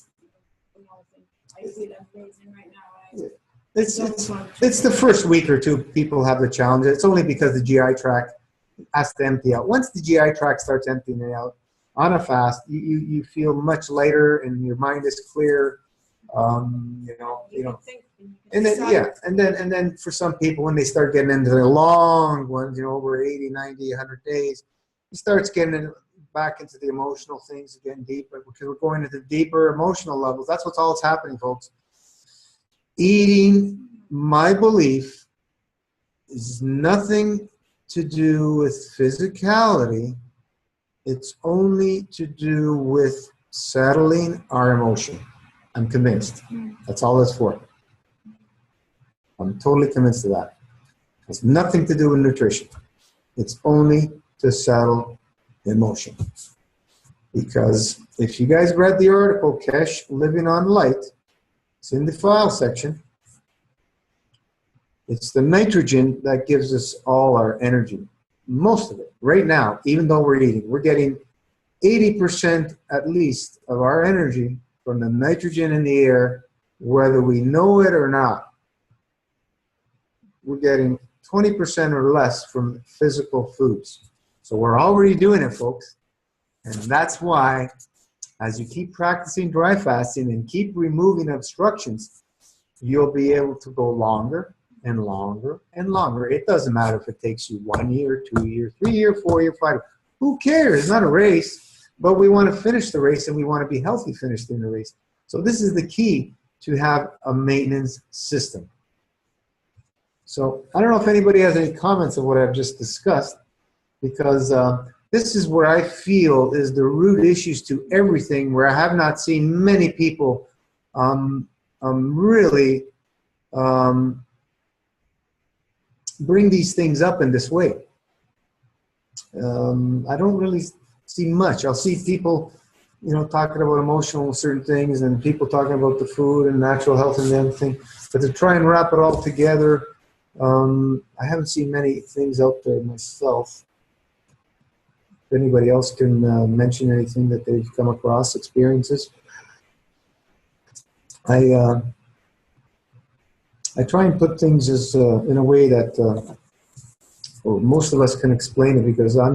Speaker 4: you know, I feel amazing right now.
Speaker 2: It's the first week or two people have the challenge. It's only because the GI tract has to empty out. Once the GI tract starts emptying out on a fast, you feel much lighter and your mind is clear. You know, and then for some people, when they start getting into the long ones, you know, over 80, 90, 100 days, it starts getting back into the emotional things again deeper, because we're going into deeper emotional levels. That's what's all that's happening, folks. Eating, my belief, is nothing to do with physicality. It's only to do with settling our emotion. I'm convinced. That's all it's for. I'm totally convinced of that. It has nothing to do with nutrition. It's only to settle emotion. Because if you guys read the article, Kesh, Living on Light, it's in the file section. It's the nitrogen that gives us all our energy. Most of it. Right now, even though we're eating, we're getting 80% at least of our energy from the nitrogen in the air, whether we know it or not. We're getting 20% or less from physical foods. So we're already doing it, folks. And that's why, as you keep practicing dry fasting and keep removing obstructions, you'll be able to go longer and longer and longer. It doesn't matter if it takes you 1 year, 2 years, 3 years, 4 years, 5 years. Who cares? It's not a race, but we want to finish the race and we want to be healthy finished in the race. So this is the key to have a maintenance system. So I don't know if anybody has any comments on what I've just discussed, because this is where I feel is the root issues to everything, where I have not seen many people really bring these things up in this way. I don't really see much. I'll see people, you know, talking about emotional certain things, and people talking about the food and natural health and everything. But to try and wrap it all together, I haven't seen many things out there myself. If anybody else can mention anything that they've come across, experiences. I try and put things as in a way that well, most of us can explain it, because I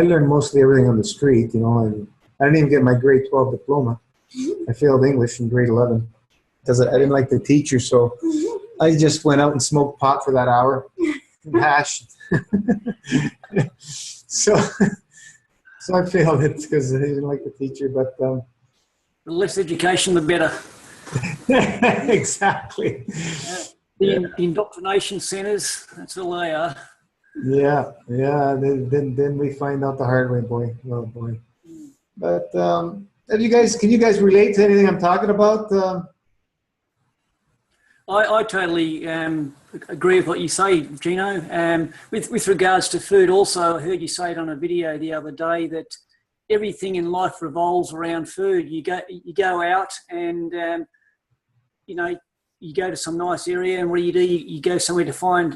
Speaker 2: learned mostly everything on the street, you know, and I didn't even get my grade 12 diploma. I failed English in grade 11 because I didn't like the teacher, so I just went out and smoked pot for that hour and hash. so I failed it because I didn't like the teacher, but
Speaker 5: the less education, the better.
Speaker 2: Exactly.
Speaker 5: The indoctrination centers, that's all they are.
Speaker 2: Yeah. Then we find out the hard way, boy. Oh boy. But can you guys relate to anything I'm talking about?
Speaker 5: I totally agree with what you say, Gino. With regards to food, also, I heard you say it on a video the other day that everything in life revolves around food. You go out and you know, you go to some nice area, and what do? You go somewhere to find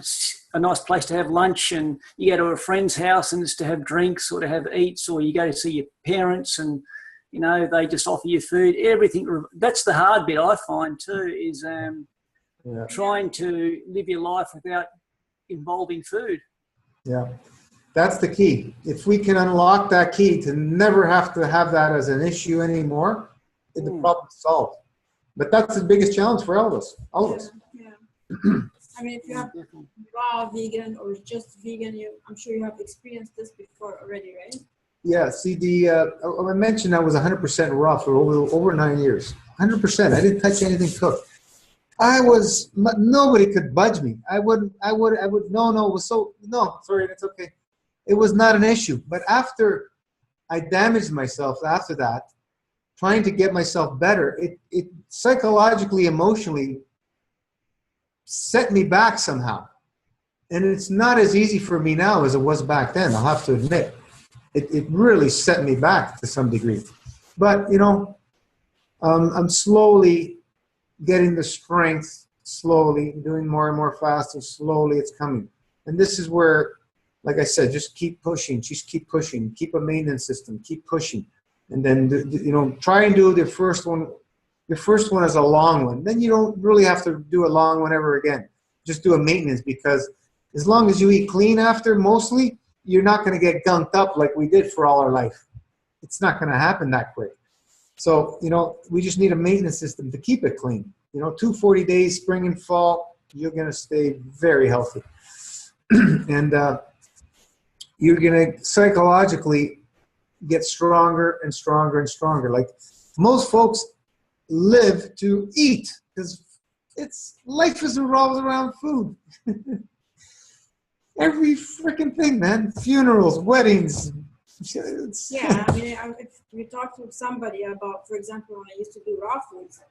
Speaker 5: a nice place to have lunch, and you go to a friend's house and it's to have drinks or to have eats, or you go to see your parents and, you know, they just offer you food. Everything. That's the hard bit I find too, is trying to live your life without involving food.
Speaker 2: Yeah, that's the key. If we can unlock that key to never have to have that as an issue anymore, the problem's solved. But that's the biggest challenge for all of us.
Speaker 4: Yeah. I mean, if you have raw vegan or just vegan, I'm sure you have experienced this before already, right?
Speaker 2: Yeah. See, I mentioned I was 100% raw for over 9 years. 100%. I didn't touch anything cooked. Nobody could budge me. No, sorry, that's okay. It was not an issue. But after I damaged myself after that, trying to get myself better, it psychologically, emotionally set me back somehow. And it's not as easy for me now as it was back then, I'll have to admit. It really set me back to some degree. But, you know, I'm slowly getting the strength, slowly, doing more and more faster, slowly it's coming. And this is where, like I said, just keep pushing, keep a maintenance system, keep pushing. And then, you know, try and do the first one. Your first one is a long one. Then you don't really have to do a long one ever again. Just do a maintenance, because as long as you eat clean after, mostly, you're not going to get gunked up like we did for all our life. It's not going to happen that quick. So, you know, we just need a maintenance system to keep it clean. You know, 240 days, spring and fall, you're going to stay very healthy. And you're going to psychologically get stronger and stronger and stronger. Like, most folks live to eat, because life is revolves around food. Every freaking thing, man. Funerals, weddings.
Speaker 4: Yeah, I mean, if you talk to somebody about, for example, when I used to do raw foods,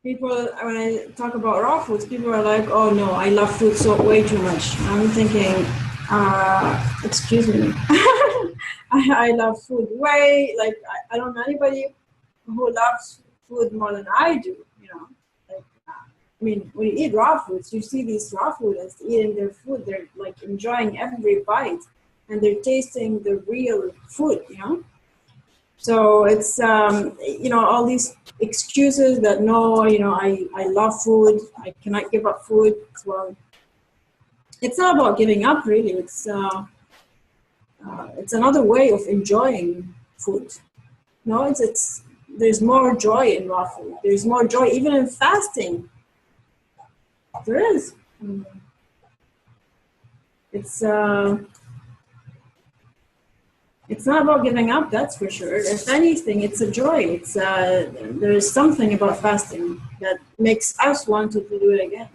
Speaker 4: people, when I talk about raw foods, people are like, oh no, I love food so way too much. I'm thinking, excuse me, I love food way, like, I don't know anybody who loves food more than I do, you know. Like, I mean, when you eat raw foods, you see these raw fooders eating their food, they're like enjoying every bite, and they're tasting the real food, you know. So it's, you know, all these excuses that, no, you know, I love food, I cannot give up food. Well, it's not about giving up, really. It's another way of enjoying food. No, there's more joy in raw food. There's more joy even in fasting. There is. It's not about giving up, that's for sure. If anything, it's a joy. There is something about fasting that makes us want to do it again.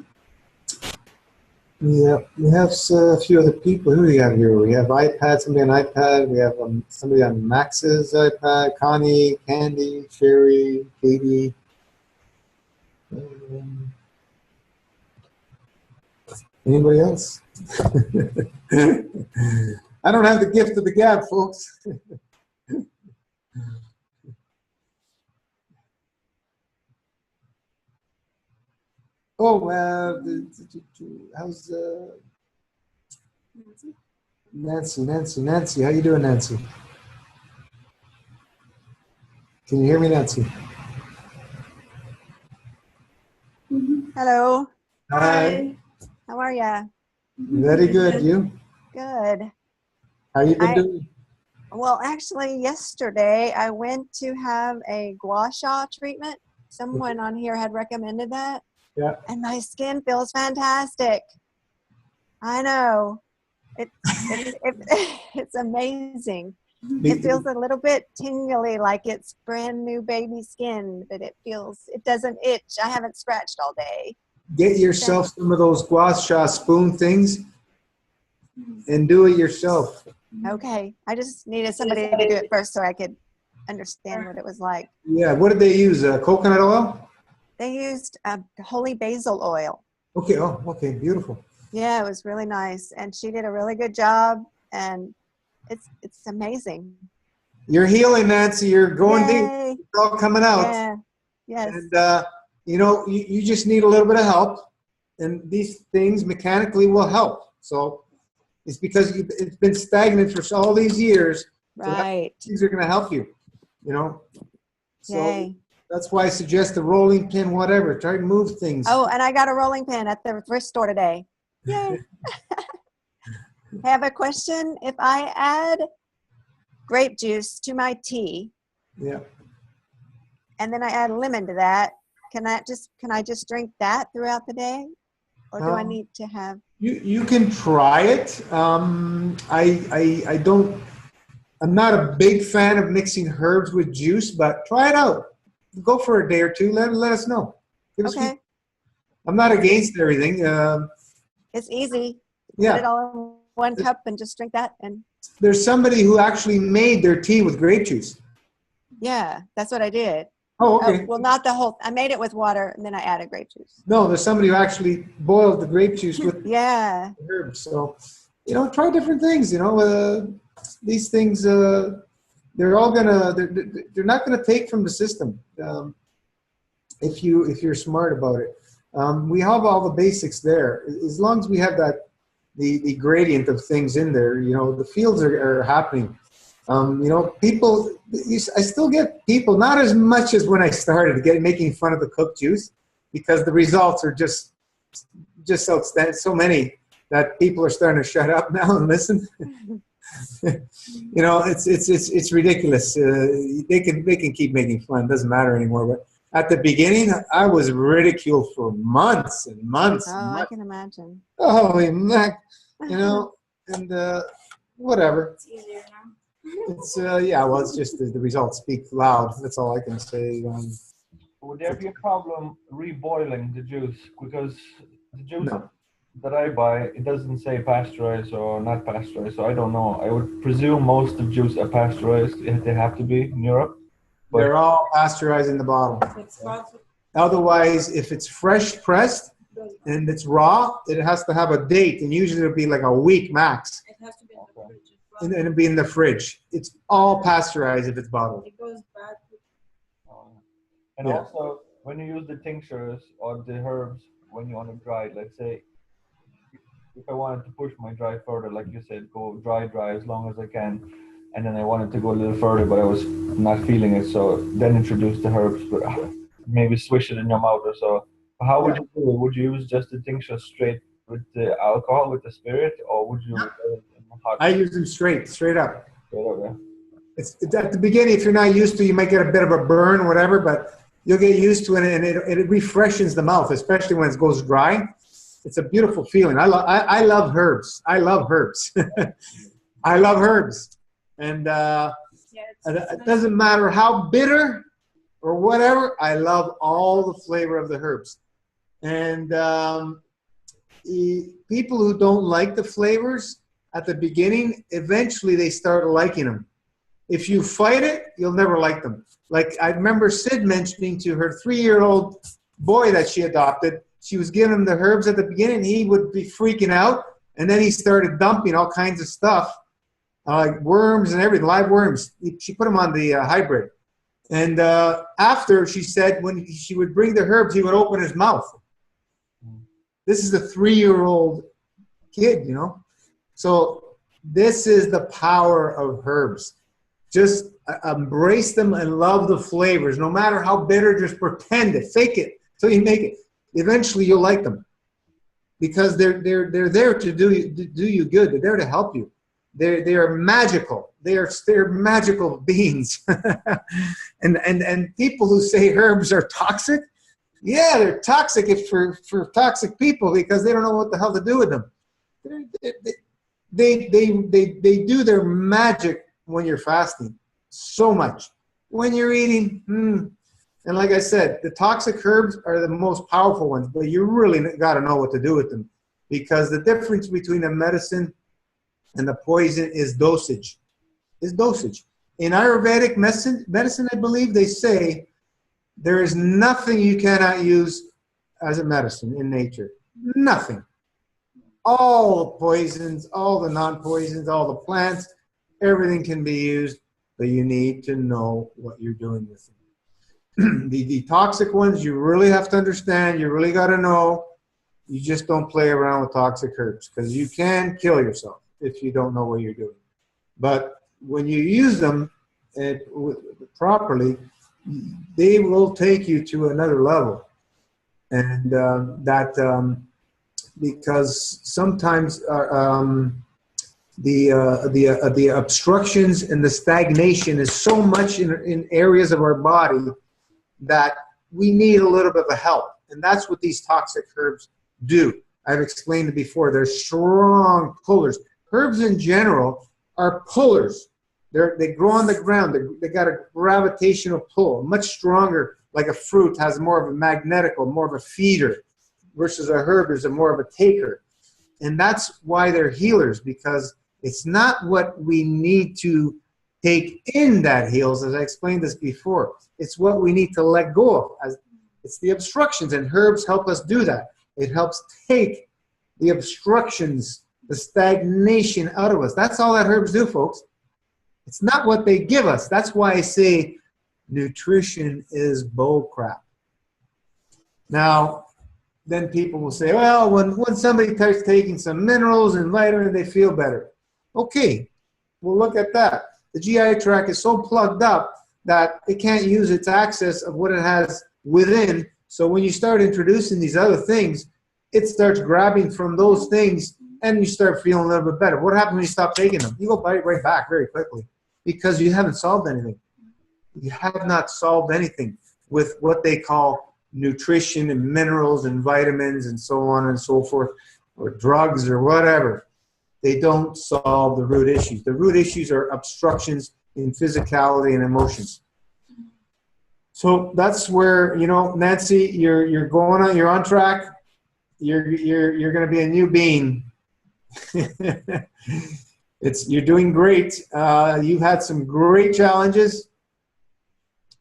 Speaker 2: Yeah, we have a few other people. Who do we have here? We have iPad, somebody on iPad. We have somebody on Max's iPad. Connie, Candy, Sherry, Katie. Anybody else? I don't have the gift of the gab, folks. Oh, how's Nancy? How you doing, Nancy? Can you hear me, Nancy?
Speaker 7: Hello.
Speaker 2: Hi.
Speaker 7: How are ya?
Speaker 2: Very good. You?
Speaker 7: Good.
Speaker 2: How you been doing?
Speaker 7: Well, actually, yesterday I went to have a gua sha treatment. Someone on here had recommended that.
Speaker 2: Yeah.
Speaker 7: And my skin feels fantastic. I know. It's amazing. It feels a little bit tingly, like it's brand new baby skin, but it doesn't itch. I haven't scratched all day.
Speaker 2: Get yourself some of those gua sha spoon things and do it yourself.
Speaker 7: Okay. I just needed somebody to do it first so I could understand what it was like.
Speaker 2: Yeah. What did they use? Coconut oil?
Speaker 7: They used holy basil oil.
Speaker 2: Okay. Oh, okay. Beautiful.
Speaker 7: Yeah, it was really nice. And she did a really good job. And it's amazing.
Speaker 2: You're healing, Nancy. You're going
Speaker 7: Yay.
Speaker 2: deep. It's all coming out.
Speaker 7: Yeah. Yes.
Speaker 2: And, you know, you just need a little bit of help. And these things mechanically will help. So it's because it's been stagnant for all these years.
Speaker 7: Right.
Speaker 2: So things are going to help you, you know. So
Speaker 7: Yay.
Speaker 2: that's why I suggest a rolling pin, whatever. Try to move things.
Speaker 7: Oh, and I got a rolling pin at the thrift store today. Yay. I have a question. If I add grape juice to my tea,
Speaker 2: yeah,
Speaker 7: and then I add lemon to that, can I just drink that throughout the day? Or do I need to have...
Speaker 2: You can try it. I'm not a big fan of mixing herbs with juice, but try it out. Go for a day or two. Let us know.
Speaker 7: Okay.
Speaker 2: I'm not against everything.
Speaker 7: It's easy.
Speaker 2: Yeah.
Speaker 7: Put it all in one cup and just drink that. And
Speaker 2: there's somebody who actually made their tea with grape juice.
Speaker 7: yeah, that's what I did.
Speaker 2: Oh,
Speaker 7: Oh,
Speaker 2: okay.
Speaker 7: well, not the whole. I made it with water and then I added grape juice.
Speaker 2: No, there's somebody who actually boiled the grape juice with
Speaker 7: Yeah.
Speaker 2: herbs. So, try different things. These things, they're all they're not gonna take from the system if you're smart about it. We have all the basics there. As long as we have the gradient of things in there, the fields are happening. People, I still get people, not as much as when I started, making fun of the cooked juice, because the results are just outstanding. So many that people are starting to shut up now and listen. It's ridiculous. They can keep making fun. It doesn't matter anymore. But at the beginning, I was ridiculed for months and months.
Speaker 7: Oh,
Speaker 2: and months.
Speaker 7: I can imagine.
Speaker 2: Holy mac, and whatever.
Speaker 4: It's easier now.
Speaker 2: It's well, it's just the results speak loud. That's all I can say.
Speaker 1: Would there be a problem reboiling the juice? Because the juice
Speaker 2: No.
Speaker 1: that I buy, it doesn't say pasteurized or not pasteurized, so I don't know. I would presume most of juice are pasteurized if they have to be in Europe. But
Speaker 2: They're all pasteurized in the bottle.
Speaker 4: It's about to
Speaker 2: Otherwise, if it's fresh pressed and it's raw, it has to have a date, and usually it'll be like a week max,
Speaker 4: It has to be in the
Speaker 1: Okay.
Speaker 4: fridge.
Speaker 2: and it'll be in the fridge. It's all pasteurized if it's bottled.
Speaker 4: It goes bad.
Speaker 1: and
Speaker 2: Yeah.
Speaker 1: also, when you use the tinctures or the herbs when you want to dry, let's say, if I wanted to push my dry further, like you said, go dry as long as I can, and then I wanted to go a little further, but I was not feeling it, so then introduce the herbs, but maybe swish it in your mouth or so. How would you do it? Would you use just the tincture straight with the alcohol, with the spirit, or would you in hot?
Speaker 2: I use them straight up.
Speaker 1: Yeah.
Speaker 2: It's at the beginning, if you're not used to, you might get a bit of a burn or whatever, but you'll get used to it, and it refreshes the mouth, especially when it goes dry. It's a beautiful feeling. I love herbs. I love herbs. I love herbs. And it doesn't matter how bitter or whatever, I love all the flavor of the herbs. And people who don't like the flavors at the beginning, eventually they start liking them. If you fight it, you'll never like them. Like I remember Sid mentioning to her 3-year-old boy that she adopted, she was giving him the herbs at the beginning, he would be freaking out, and then he started dumping all kinds of stuff, like worms and everything, live worms. She put them on the hybrid. And after, she said when she would bring the herbs, he would open his mouth. This is a 3-year-old kid, So this is the power of herbs. Just embrace them and love the flavors. No matter how bitter, just pretend it, fake it till you make it. Eventually, you'll like them because they're there to do you good. They're there to help you. They are magical. They're magical beings. and people who say herbs are toxic, yeah, they're toxic for toxic people because they don't know what the hell to do with them. They do their magic when you're fasting so much. When you're eating, and like I said, the toxic herbs are the most powerful ones, but you really got to know what to do with them because the difference between the medicine and the poison is dosage. In Ayurvedic medicine, I believe they say there is nothing you cannot use as a medicine in nature. Nothing. All the poisons, all the non-poisons, all the plants, everything can be used, but you need to know what you're doing with them. The toxic ones, you really have to understand. You really got to know. You just don't play around with toxic herbs because you can kill yourself if you don't know what you're doing. But when you use them properly, they will take you to another level. And because sometimes the obstructions and the stagnation is so much in areas of our body that we need a little bit of help. And that's what these toxic herbs do. I've explained it before. They're strong pullers. Herbs in general are pullers. They grow on the ground. They got a gravitational pull, much stronger, like a fruit has more of a magnetical, more of a feeder, versus a herb is more of a taker. And that's why they're healers, because it's not what we need to take in that heals, as I explained this before. It's what we need to let go of. It's the obstructions, and herbs help us do that. It helps take the obstructions, the stagnation out of us. That's all that herbs do, folks. It's not what they give us. That's why I say nutrition is bull crap. Now, then people will say, well, when somebody starts taking some minerals and vitamins, they feel better. Okay, well, look at that. The GI tract is so plugged up that it can't use its access of what it has within. So when you start introducing these other things, it starts grabbing from those things and you start feeling a little bit better. What happens when you stop taking them? You go right back very quickly because you haven't solved anything. You have not solved anything with what they call nutrition and minerals and vitamins and so on and so forth, or drugs or whatever. They don't solve the root issues. The root issues are obstructions in physicality and emotions. So that's where, you know, Nancy, you're going on, you're on track. You're going to be a new being. You're doing great. You've had some great challenges.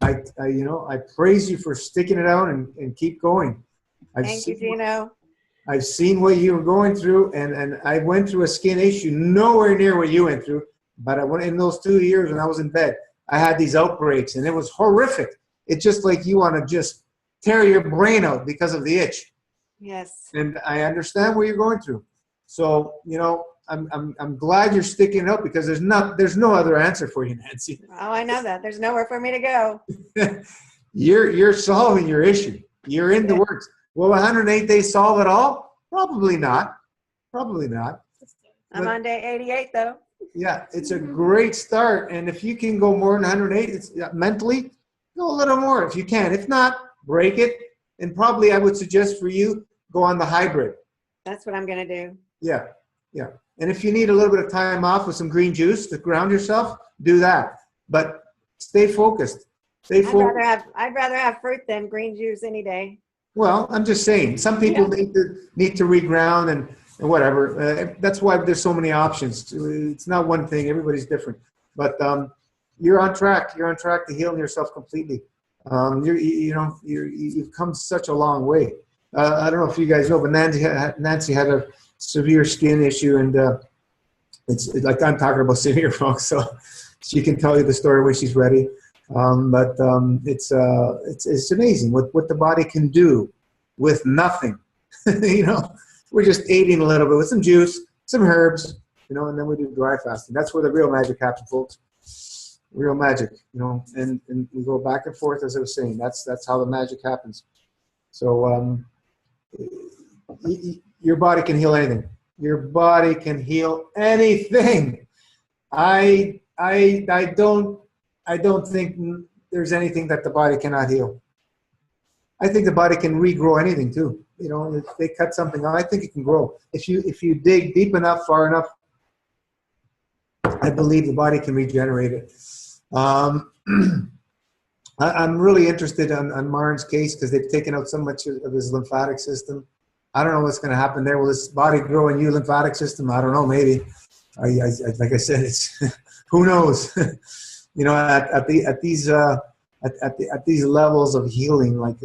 Speaker 2: I praise you for sticking it out and keep going.
Speaker 7: Thank you, Gino.
Speaker 2: I've seen what you were going through, and I went through a skin issue nowhere near what you went through. But I went in those 2 years when I was in bed, I had these outbreaks, and it was horrific. It's just like you want to just tear your brain out because of the itch.
Speaker 7: Yes.
Speaker 2: And I understand what you're going through. So, you know, I'm glad you're sticking it out because there's no other answer for you, Nancy.
Speaker 7: Oh, I know that. There's nowhere for me to go.
Speaker 2: You're solving your issue. You're in the works. Will 108 days solve it all? Probably not. Probably not.
Speaker 7: I'm on day 88 though.
Speaker 2: Yeah, it's a great start. And if you can go more than 108, it's mentally, go a little more if you can. If not, break it. And probably I would suggest for you, go on the hybrid.
Speaker 7: That's what I'm going to do.
Speaker 2: Yeah, yeah. And if you need a little bit of time off with some green juice to ground yourself, do that. But stay focused.
Speaker 7: I'd rather have fruit than green juice any day.
Speaker 2: Well, I'm just saying, some people need to reground and whatever. That's why there's so many options. It's not one thing. Everybody's different. But you're on track. You're on track to healing yourself completely. You've come such a long way. I don't know if you guys know, but Nancy had a severe skin issue, and it's like I'm talking about severe, folks. So she can tell you the story when she's ready. It's amazing what the body can do with nothing. You know, we're just aiding a little bit with some juice, some herbs, you know, and then we do dry fasting. That's where the real magic happens, folks. Real magic, you know, and we go back and forth, as I was saying. That's how the magic happens. So your body can heal anything. Your body can heal anything. I don't think there's anything that the body cannot heal. I think the body can regrow anything too. You know, if they cut something out, I think it can grow. If you dig deep enough, far enough, I believe the body can regenerate it. I'm really interested on Marn's case because they've taken out so much of his lymphatic system. I don't know what's going to happen there. Will this body grow a new lymphatic system? I don't know. Maybe. Like I said, it's who knows. You know, at these levels of healing, like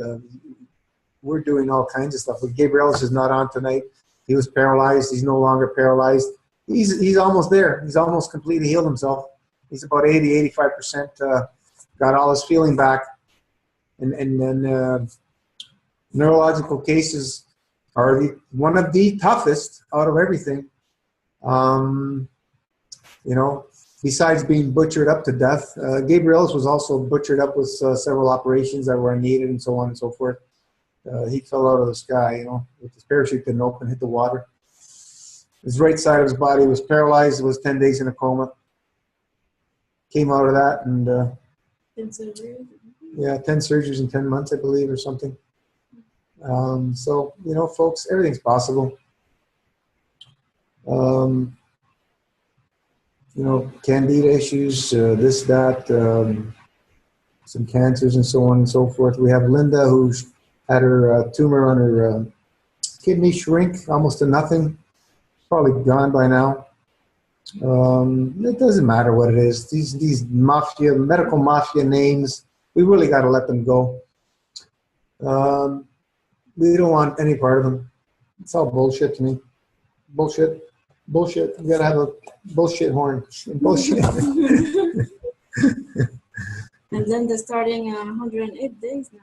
Speaker 2: we're doing all kinds of stuff. But Gabriel's is not on tonight. He was paralyzed. He's no longer paralyzed. He's almost there. He's almost completely healed himself. He's about 85%. Got all his feeling back, and then neurological cases are one of the toughest out of everything. You know. Besides being butchered up to death, Gabriel's was also butchered up with several operations that were needed and so on and so forth. He fell out of the sky, you know, with his parachute didn't open, hit the water. His right side of his body was paralyzed. It was 10 days in a coma. Came out of that and
Speaker 4: 10 surgeries?
Speaker 2: Yeah, 10 surgeries in 10 months, I believe, or something. So, you know, folks, everything's possible. You know, candida issues, this, that, some cancers and so on and so forth. We have Linda, who's had her tumor on her kidney shrink almost to nothing. Probably gone by now. It doesn't matter what it is. These medical mafia names, we really got to let them go. We don't want any part of them. It's all bullshit to me. Bullshit. Bullshit. You gotta have a bullshit horn. Bullshit.
Speaker 4: And then they're starting 108 days now.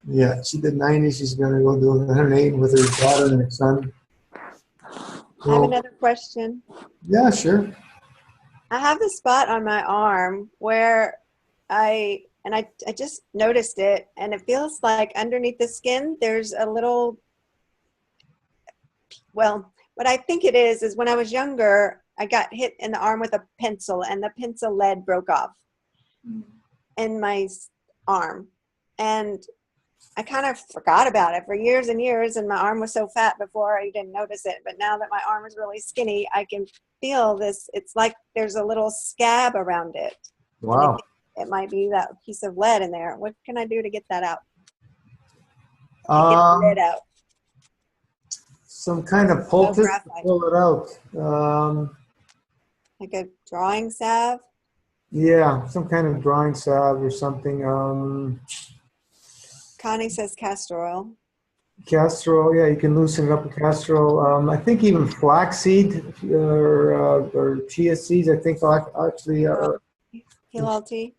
Speaker 2: Yeah, she did 90. She's gonna go do 108 with her daughter and her son.
Speaker 7: I have another question.
Speaker 2: Yeah, sure.
Speaker 7: I have this spot on my arm where I just noticed it, and it feels like underneath the skin there's a little, well, what I think it is when I was younger, I got hit in the arm with a pencil, and the pencil lead broke off in my arm. And I kind of forgot about it for years and years, and my arm was so fat before I didn't notice it. But now that my arm is really skinny, I can feel this. It's like there's a little scab around it.
Speaker 2: Wow.
Speaker 7: It might be that piece of lead in there. What can I do to get that out? Get the lead out.
Speaker 2: Some kind of poultice to pull it out.
Speaker 7: Like a drawing salve?
Speaker 2: Yeah, some kind of drawing salve or something.
Speaker 7: Connie says castor oil.
Speaker 2: Castor oil, yeah, you can loosen it up with castor oil. I think even flaxseed or chia seeds, I think actually are.
Speaker 7: Hilal tea.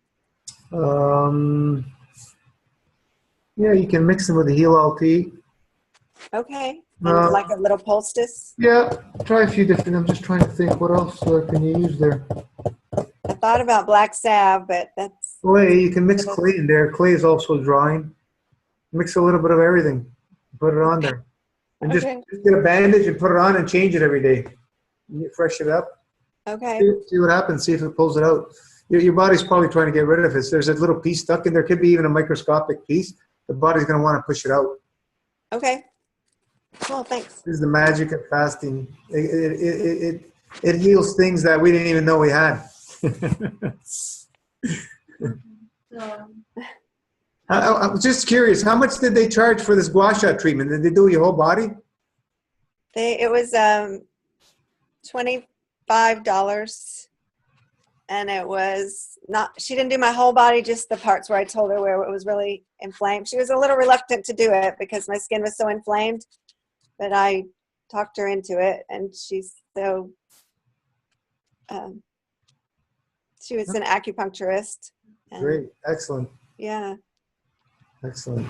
Speaker 2: Yeah, you can mix them with the Hilal tea.
Speaker 7: Okay. And like a little poultice?
Speaker 2: Yeah, try a few different. I'm just trying to think what else can you use there.
Speaker 7: I thought about black salve, but that's...
Speaker 2: Clay, you can mix clay in there. Clay is also drying. Mix a little bit of everything. Put it on there. And just get a bandage and put it on and change it every day. You fresh it up.
Speaker 7: Okay.
Speaker 2: See what happens. See if it pulls it out. Your body's probably trying to get rid of it. There's a little piece stuck in there. Could be even a microscopic piece. The body's going to want to push it out.
Speaker 7: Okay. Well, thanks.
Speaker 2: This is the magic of fasting. It heals things that we didn't even know we had. I was just curious, how much did they charge for this gua sha treatment? Did they do your whole body?
Speaker 7: It was $25, and it was not. She didn't do my whole body, just the parts where I told her where it was really inflamed. She was a little reluctant to do it because my skin was so inflamed, but I talked her into it, and she's so. She was an acupuncturist.
Speaker 2: Great, excellent.
Speaker 7: Yeah.
Speaker 2: Excellent.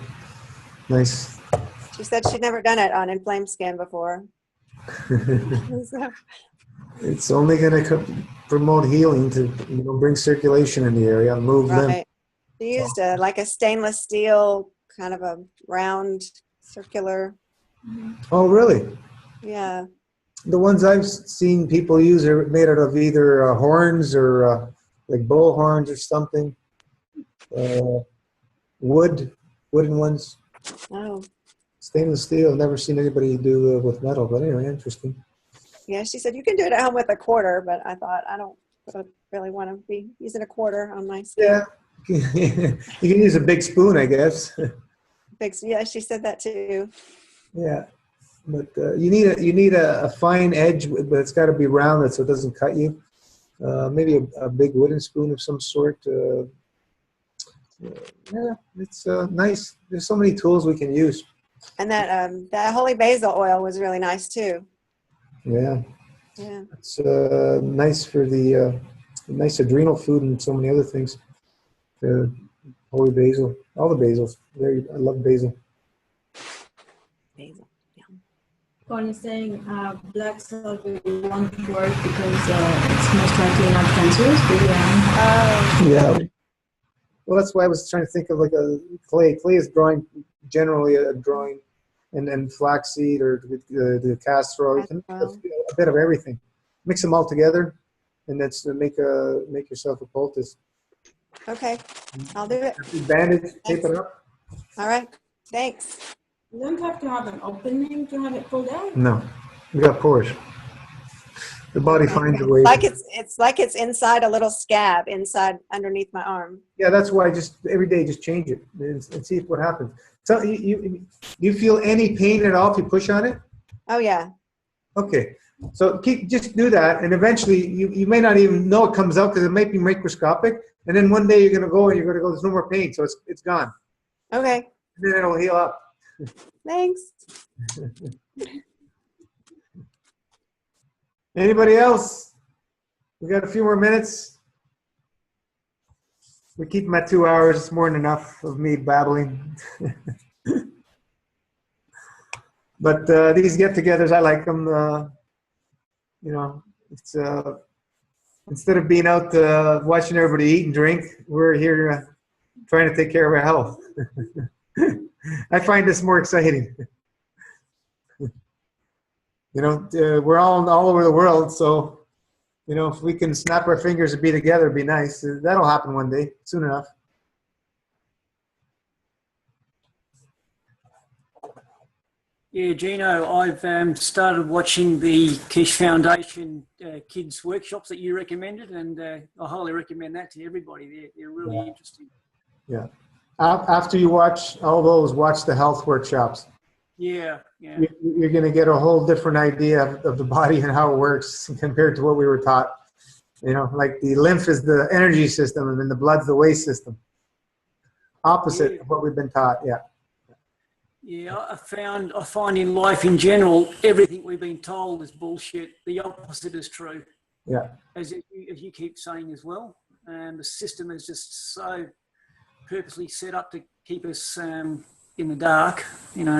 Speaker 2: Nice.
Speaker 7: She said she'd never done it on inflamed skin before.
Speaker 2: It's only going to promote healing to bring circulation in the area, move lymph.
Speaker 7: She used like a stainless steel, kind of a round, circular.
Speaker 2: Oh, really?
Speaker 7: Yeah.
Speaker 2: The ones I've seen people use are made out of either horns or like bull horns or something. Wooden ones.
Speaker 7: Oh.
Speaker 2: Stainless steel. I've never seen anybody do with metal, but anyway, interesting.
Speaker 7: Yeah, she said you can do it at home with a quarter, but I thought I don't really want to be using a quarter on my skin.
Speaker 2: Yeah. You can use a big spoon, I guess.
Speaker 7: Yeah, she said that too.
Speaker 2: Yeah. But you need a fine edge, but it's got to be rounded so it doesn't cut you. Maybe a big wooden spoon of some sort. Yeah, it's nice. There's so many tools we can use.
Speaker 7: And that holy basil oil was really nice too.
Speaker 2: Yeah.
Speaker 7: Yeah.
Speaker 2: It's nice for the nice adrenal food and so many other things. Holy basil, all the basils. I love basil.
Speaker 7: Basil. Yeah.
Speaker 4: Connie is saying black salt won't work because it's most likely not cancerous. But
Speaker 2: yeah. Well, that's why I was trying to think of like a clay. Clay is generally a drawing, and flaxseed or the castor oil. You can make a bit of everything. Mix them all together, and that's make yourself a poultice.
Speaker 7: Okay, I'll do it.
Speaker 2: Bandage, tape it up.
Speaker 7: All right, thanks.
Speaker 4: You don't have to have an opening to have it pulled out.
Speaker 2: No, you got pores. The body finds a way.
Speaker 7: It's like it's inside a little scab inside underneath my arm.
Speaker 2: Yeah, that's why every day just change it and see what happens. So you feel any pain at all if you push on it?
Speaker 7: Oh yeah.
Speaker 2: Okay. So just do that, and eventually you may not even know it comes out because it might be microscopic. And then one day you're gonna go, there's no more pain, so it's gone.
Speaker 7: Okay.
Speaker 2: And then it'll heal up.
Speaker 7: Thanks.
Speaker 2: Anybody else? We got a few more minutes. We keep them at 2 hours. It's more than enough of me babbling. But these get-togethers, I like them. It's instead of being out watching everybody eat and drink, we're here trying to take care of our health. I find this more exciting. We're all over the world, so if we can snap our fingers and be together, it'd be nice. That'll happen one day, soon enough.
Speaker 5: Yeah, Gino, I've started watching the Kish Foundation kids workshops that you recommended, and I highly recommend that to everybody. They're really interesting.
Speaker 2: Yeah. After you watch all those, watch the health workshops.
Speaker 5: Yeah.
Speaker 2: You're going to get a whole different idea of the body and how it works compared to what we were taught. Like the lymph is the energy system, and then the blood's the waste system. Opposite of what we've been taught. Yeah.
Speaker 5: Yeah, I find in life in general, everything we've been told is bullshit. The opposite is true.
Speaker 2: Yeah.
Speaker 5: As you keep saying as well, and the system is just so purposely set up to keep us in the dark, and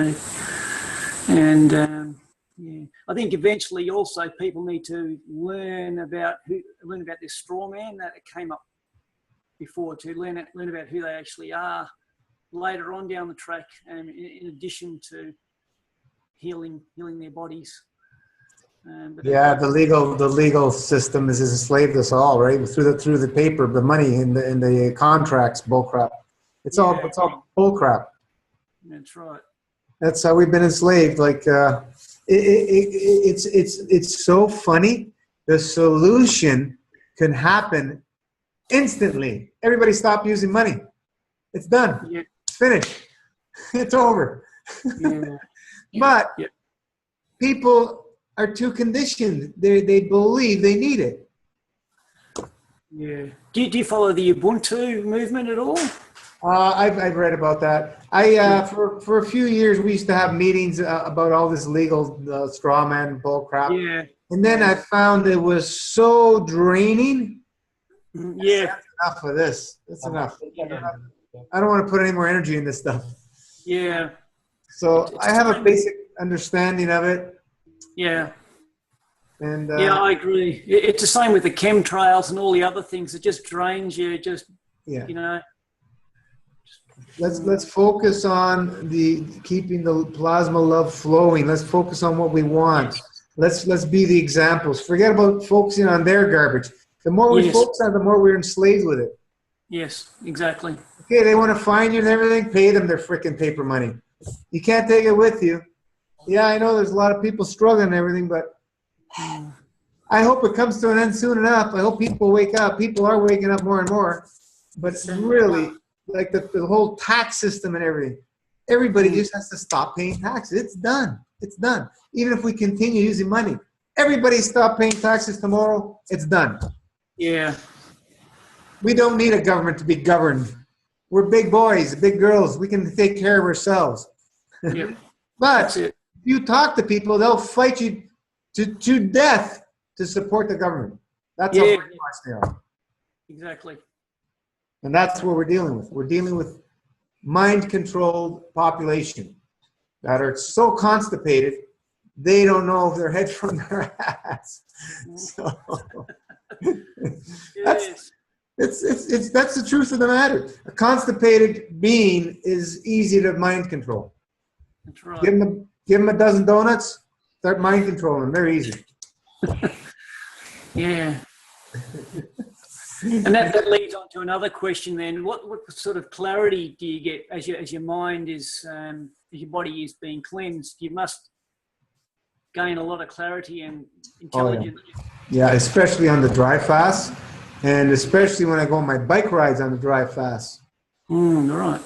Speaker 5: I think eventually also people need to learn about this straw man that came up before, to learn about who they actually are later on down the track, in addition to healing their bodies.
Speaker 2: The legal system has enslaved us all, right? Through the paper, the money, and the contracts, bullcrap. It's all bullcrap.
Speaker 5: That's right.
Speaker 2: That's how we've been enslaved. Like it's so funny. The solution can happen instantly. Everybody stop using money. It's done.
Speaker 5: Yeah.
Speaker 2: It's finished. It's over.
Speaker 5: Yeah.
Speaker 2: But people are too conditioned. They believe they need it.
Speaker 5: Yeah. Do you follow the Ubuntu movement at all?
Speaker 2: I've read about that. For a few years we used to have meetings about all this legal straw man bull crap.
Speaker 5: Yeah.
Speaker 2: And then I found it was so draining.
Speaker 5: Yeah.
Speaker 2: That's enough of this. That's enough. I don't want to put any more energy in this stuff.
Speaker 5: Yeah.
Speaker 2: So I have a basic understanding of it.
Speaker 5: Yeah.
Speaker 2: And
Speaker 5: I agree. It's the same with the chemtrails and all the other things. It just drains you.
Speaker 2: Let's focus on keeping the plasma love flowing. Let's focus on what we want. Let's be the examples. Forget about focusing on their garbage. The more we focus on it, the more we're enslaved with it.
Speaker 5: Yes, exactly.
Speaker 2: Okay, they want to find you and everything. Pay them their freaking paper money. You can't take it with you. Yeah, I know there's a lot of people struggling and everything, but I hope it comes to an end soon enough. I hope people wake up. People are waking up more and more. But really, like the whole tax system and everything, everybody just has to stop paying taxes. It's done. It's done. Even if we continue using money. Everybody stop paying taxes tomorrow. It's done.
Speaker 5: Yeah.
Speaker 2: We don't need a government to be governed. We're big boys, big girls. We can take care of ourselves.
Speaker 5: Yeah.
Speaker 2: But if you talk to people, they'll fight you to death to support the government. That's how brainwashed they are.
Speaker 5: Exactly.
Speaker 2: And that's what we're dealing with. We're dealing with mind-controlled population that are so constipated, they don't know their head from their ass. So that's the truth of the matter. A constipated being is easy to mind control.
Speaker 5: That's right.
Speaker 2: Give them a dozen donuts, start mind controlling them. They're easy.
Speaker 5: Yeah. And that leads on to another question then. What sort of clarity do you get as your mind is, as your body is being cleansed? You must gain a lot of clarity and intelligence.
Speaker 2: Oh, yeah, especially on the dry fast, and especially when I go on my bike rides on the dry fast.
Speaker 5: Right.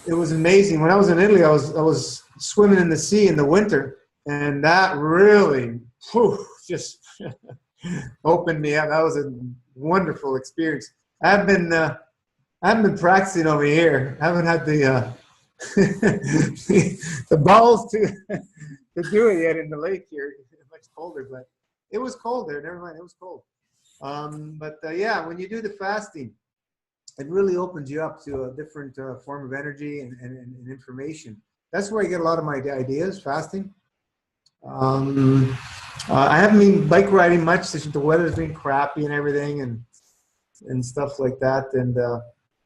Speaker 2: It was amazing. When I was in Italy, I was swimming in the sea in the winter, And that really, just opened me up. That was a wonderful experience. I've been practicing over here. I haven't had the the balls to do it yet in the lake here. It's much colder, but it was cold there. Never mind, it was cold. Yeah, when you do the fasting, it really opens you up to a different form of energy and information. That's where I get a lot of my ideas, fasting. I haven't been bike riding much since the weather's been crappy and everything and stuff like that. And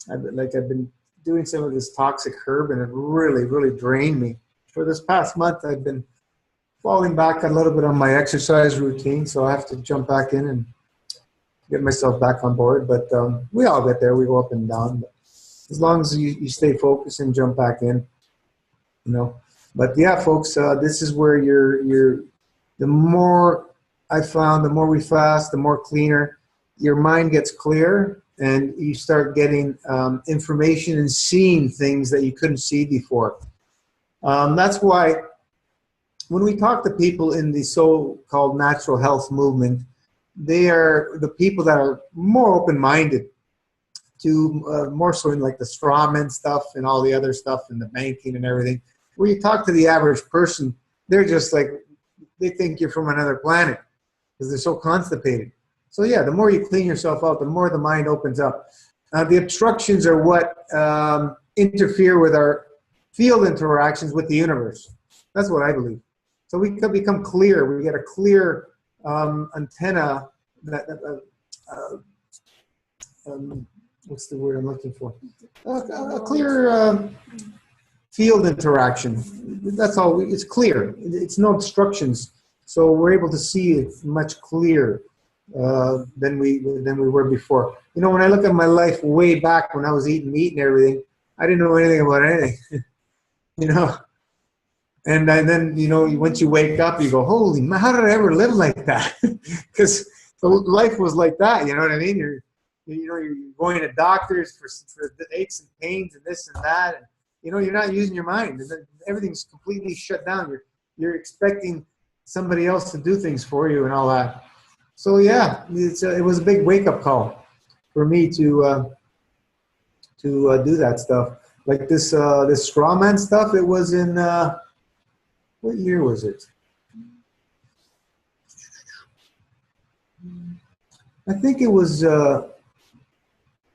Speaker 2: I've been doing some of this toxic herb, and it really, really drained me. For this past month, I've been falling back a little bit on my exercise routine, so I have to jump back in and get myself back on board. But we all get there. We go up and down. But as long as you stay focused and jump back in, you know. But yeah, folks, this is where the more I found, the more we fast, the more cleaner your mind gets clear, and you start getting information and seeing things that you couldn't see before. That's why when we talk to people in the so-called natural health movement, they are the people that are more open-minded to more so in like the strawman stuff and all the other stuff and the banking and everything. When you talk to the average person, they're just like, they think you're from another planet because they're so constipated. So yeah, the more you clean yourself out, the more the mind opens up. The obstructions are what interfere with our field interactions with the universe. That's what I believe. So we can become clear. We get a clear antenna. What's the word I'm looking for? A clear field interaction. That's all. It's clear. It's no obstructions. So we're able to see it much clearer than we were before. You know, when I look at my life way back when I was eating meat and everything, I didn't know anything about anything. You know. And then, you know, once you wake up, you go, holy man, how did I ever live like that? Because life was like that, you know what I mean? You're going to doctors for the aches and pains and this and that. And, you know, you're not using your mind. Everything's completely shut down. You're expecting somebody else to do things for you and all that. So, yeah, it was a big wake-up call for me to do that stuff. Like this strawman stuff, it was in... what year was it? I think it was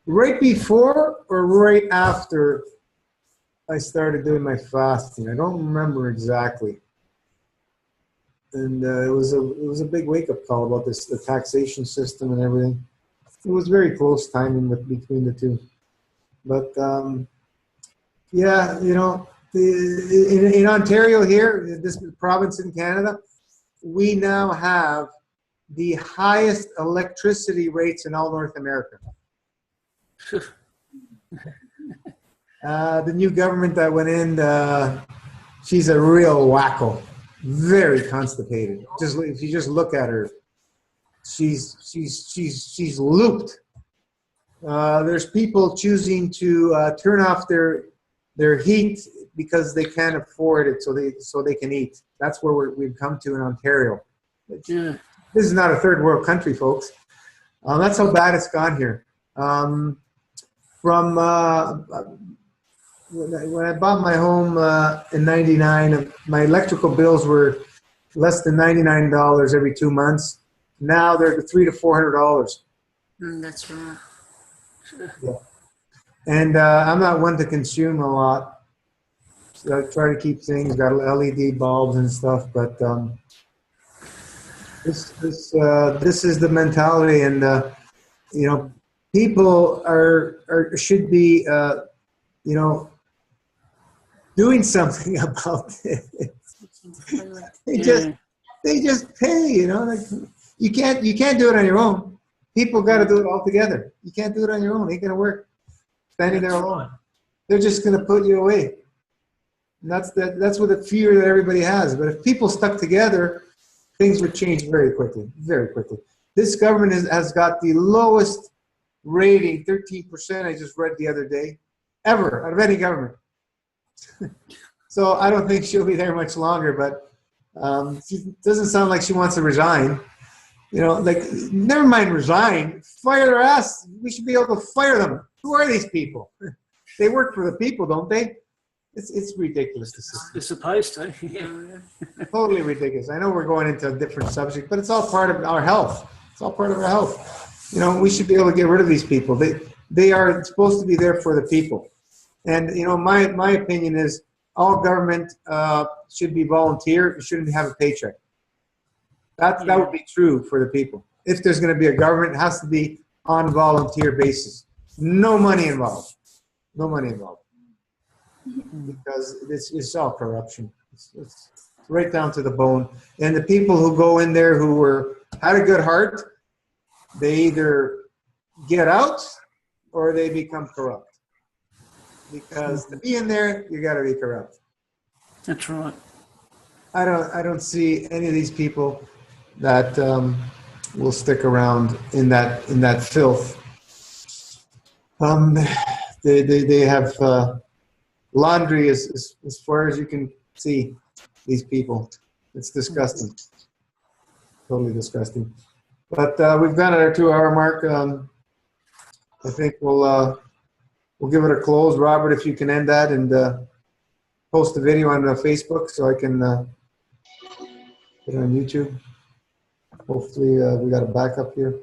Speaker 2: right before or right after I started doing my fasting. I don't remember exactly. And it was a big wake-up call about the taxation system and everything. It was very close timing between the two. But yeah, you know, in Ontario here, this province in Canada, we now have the highest electricity rates in all North America. The new government that went in, she's a real wacko, very constipated. Just if you just look at her, she's looped. There's people choosing to turn off their heat because they can't afford it, so they can eat. That's where we've come to in Ontario.
Speaker 5: Yeah.
Speaker 2: This is not a third world country, folks. That's how bad it's gone here. From when I bought my home in '99, my electrical bills were less than $99 every 2 months. Now they're $300 to $400.
Speaker 5: That's right.
Speaker 2: Yeah. And I'm not one to consume a lot. So I try to keep things, got LED bulbs and stuff, but this is the mentality, and you know, people should be you know, doing something about it. They just pay, you know, like you can't do it on your own. People got to do it all together. You can't do it on your own. It ain't gonna work. Standing there alone, they're just gonna put you away. And that's what the fear that everybody has. But if people stuck together, things would change very quickly, very quickly. This government has got the lowest rating, 13%, I just read the other day, ever, out of any government. So I don't think she'll be there much longer, but She doesn't sound like she wants to resign. You know, like, never mind resign, fire their ass. We should be able to fire them. Who are these people? They work for the people, don't they? It's ridiculous.
Speaker 5: They're supposed to. Yeah.
Speaker 2: Totally ridiculous. I know we're going into a different subject, but it's all part of our health. It's all part of our health. You know, we should be able to get rid of these people. They are supposed to be there for the people. And, you know, my opinion is all government should be volunteer. You shouldn't have a paycheck. That would be true for the people. If there's going to be a government, it has to be on volunteer basis. No money involved. No money involved. Because it's all corruption. It's right down to the bone. And the people who go in there who had a good heart, they either get out or they become corrupt. Because to be in there, you got to be corrupt.
Speaker 5: That's right.
Speaker 2: I don't see any of these people that will stick around in that filth. They have laundry as far as you can see. These people, it's disgusting, totally disgusting. But we've got our 2-hour mark. I think we'll give it a close. Robert, if you can end that and post the video on Facebook so I can put it on YouTube. Hopefully we got a backup here.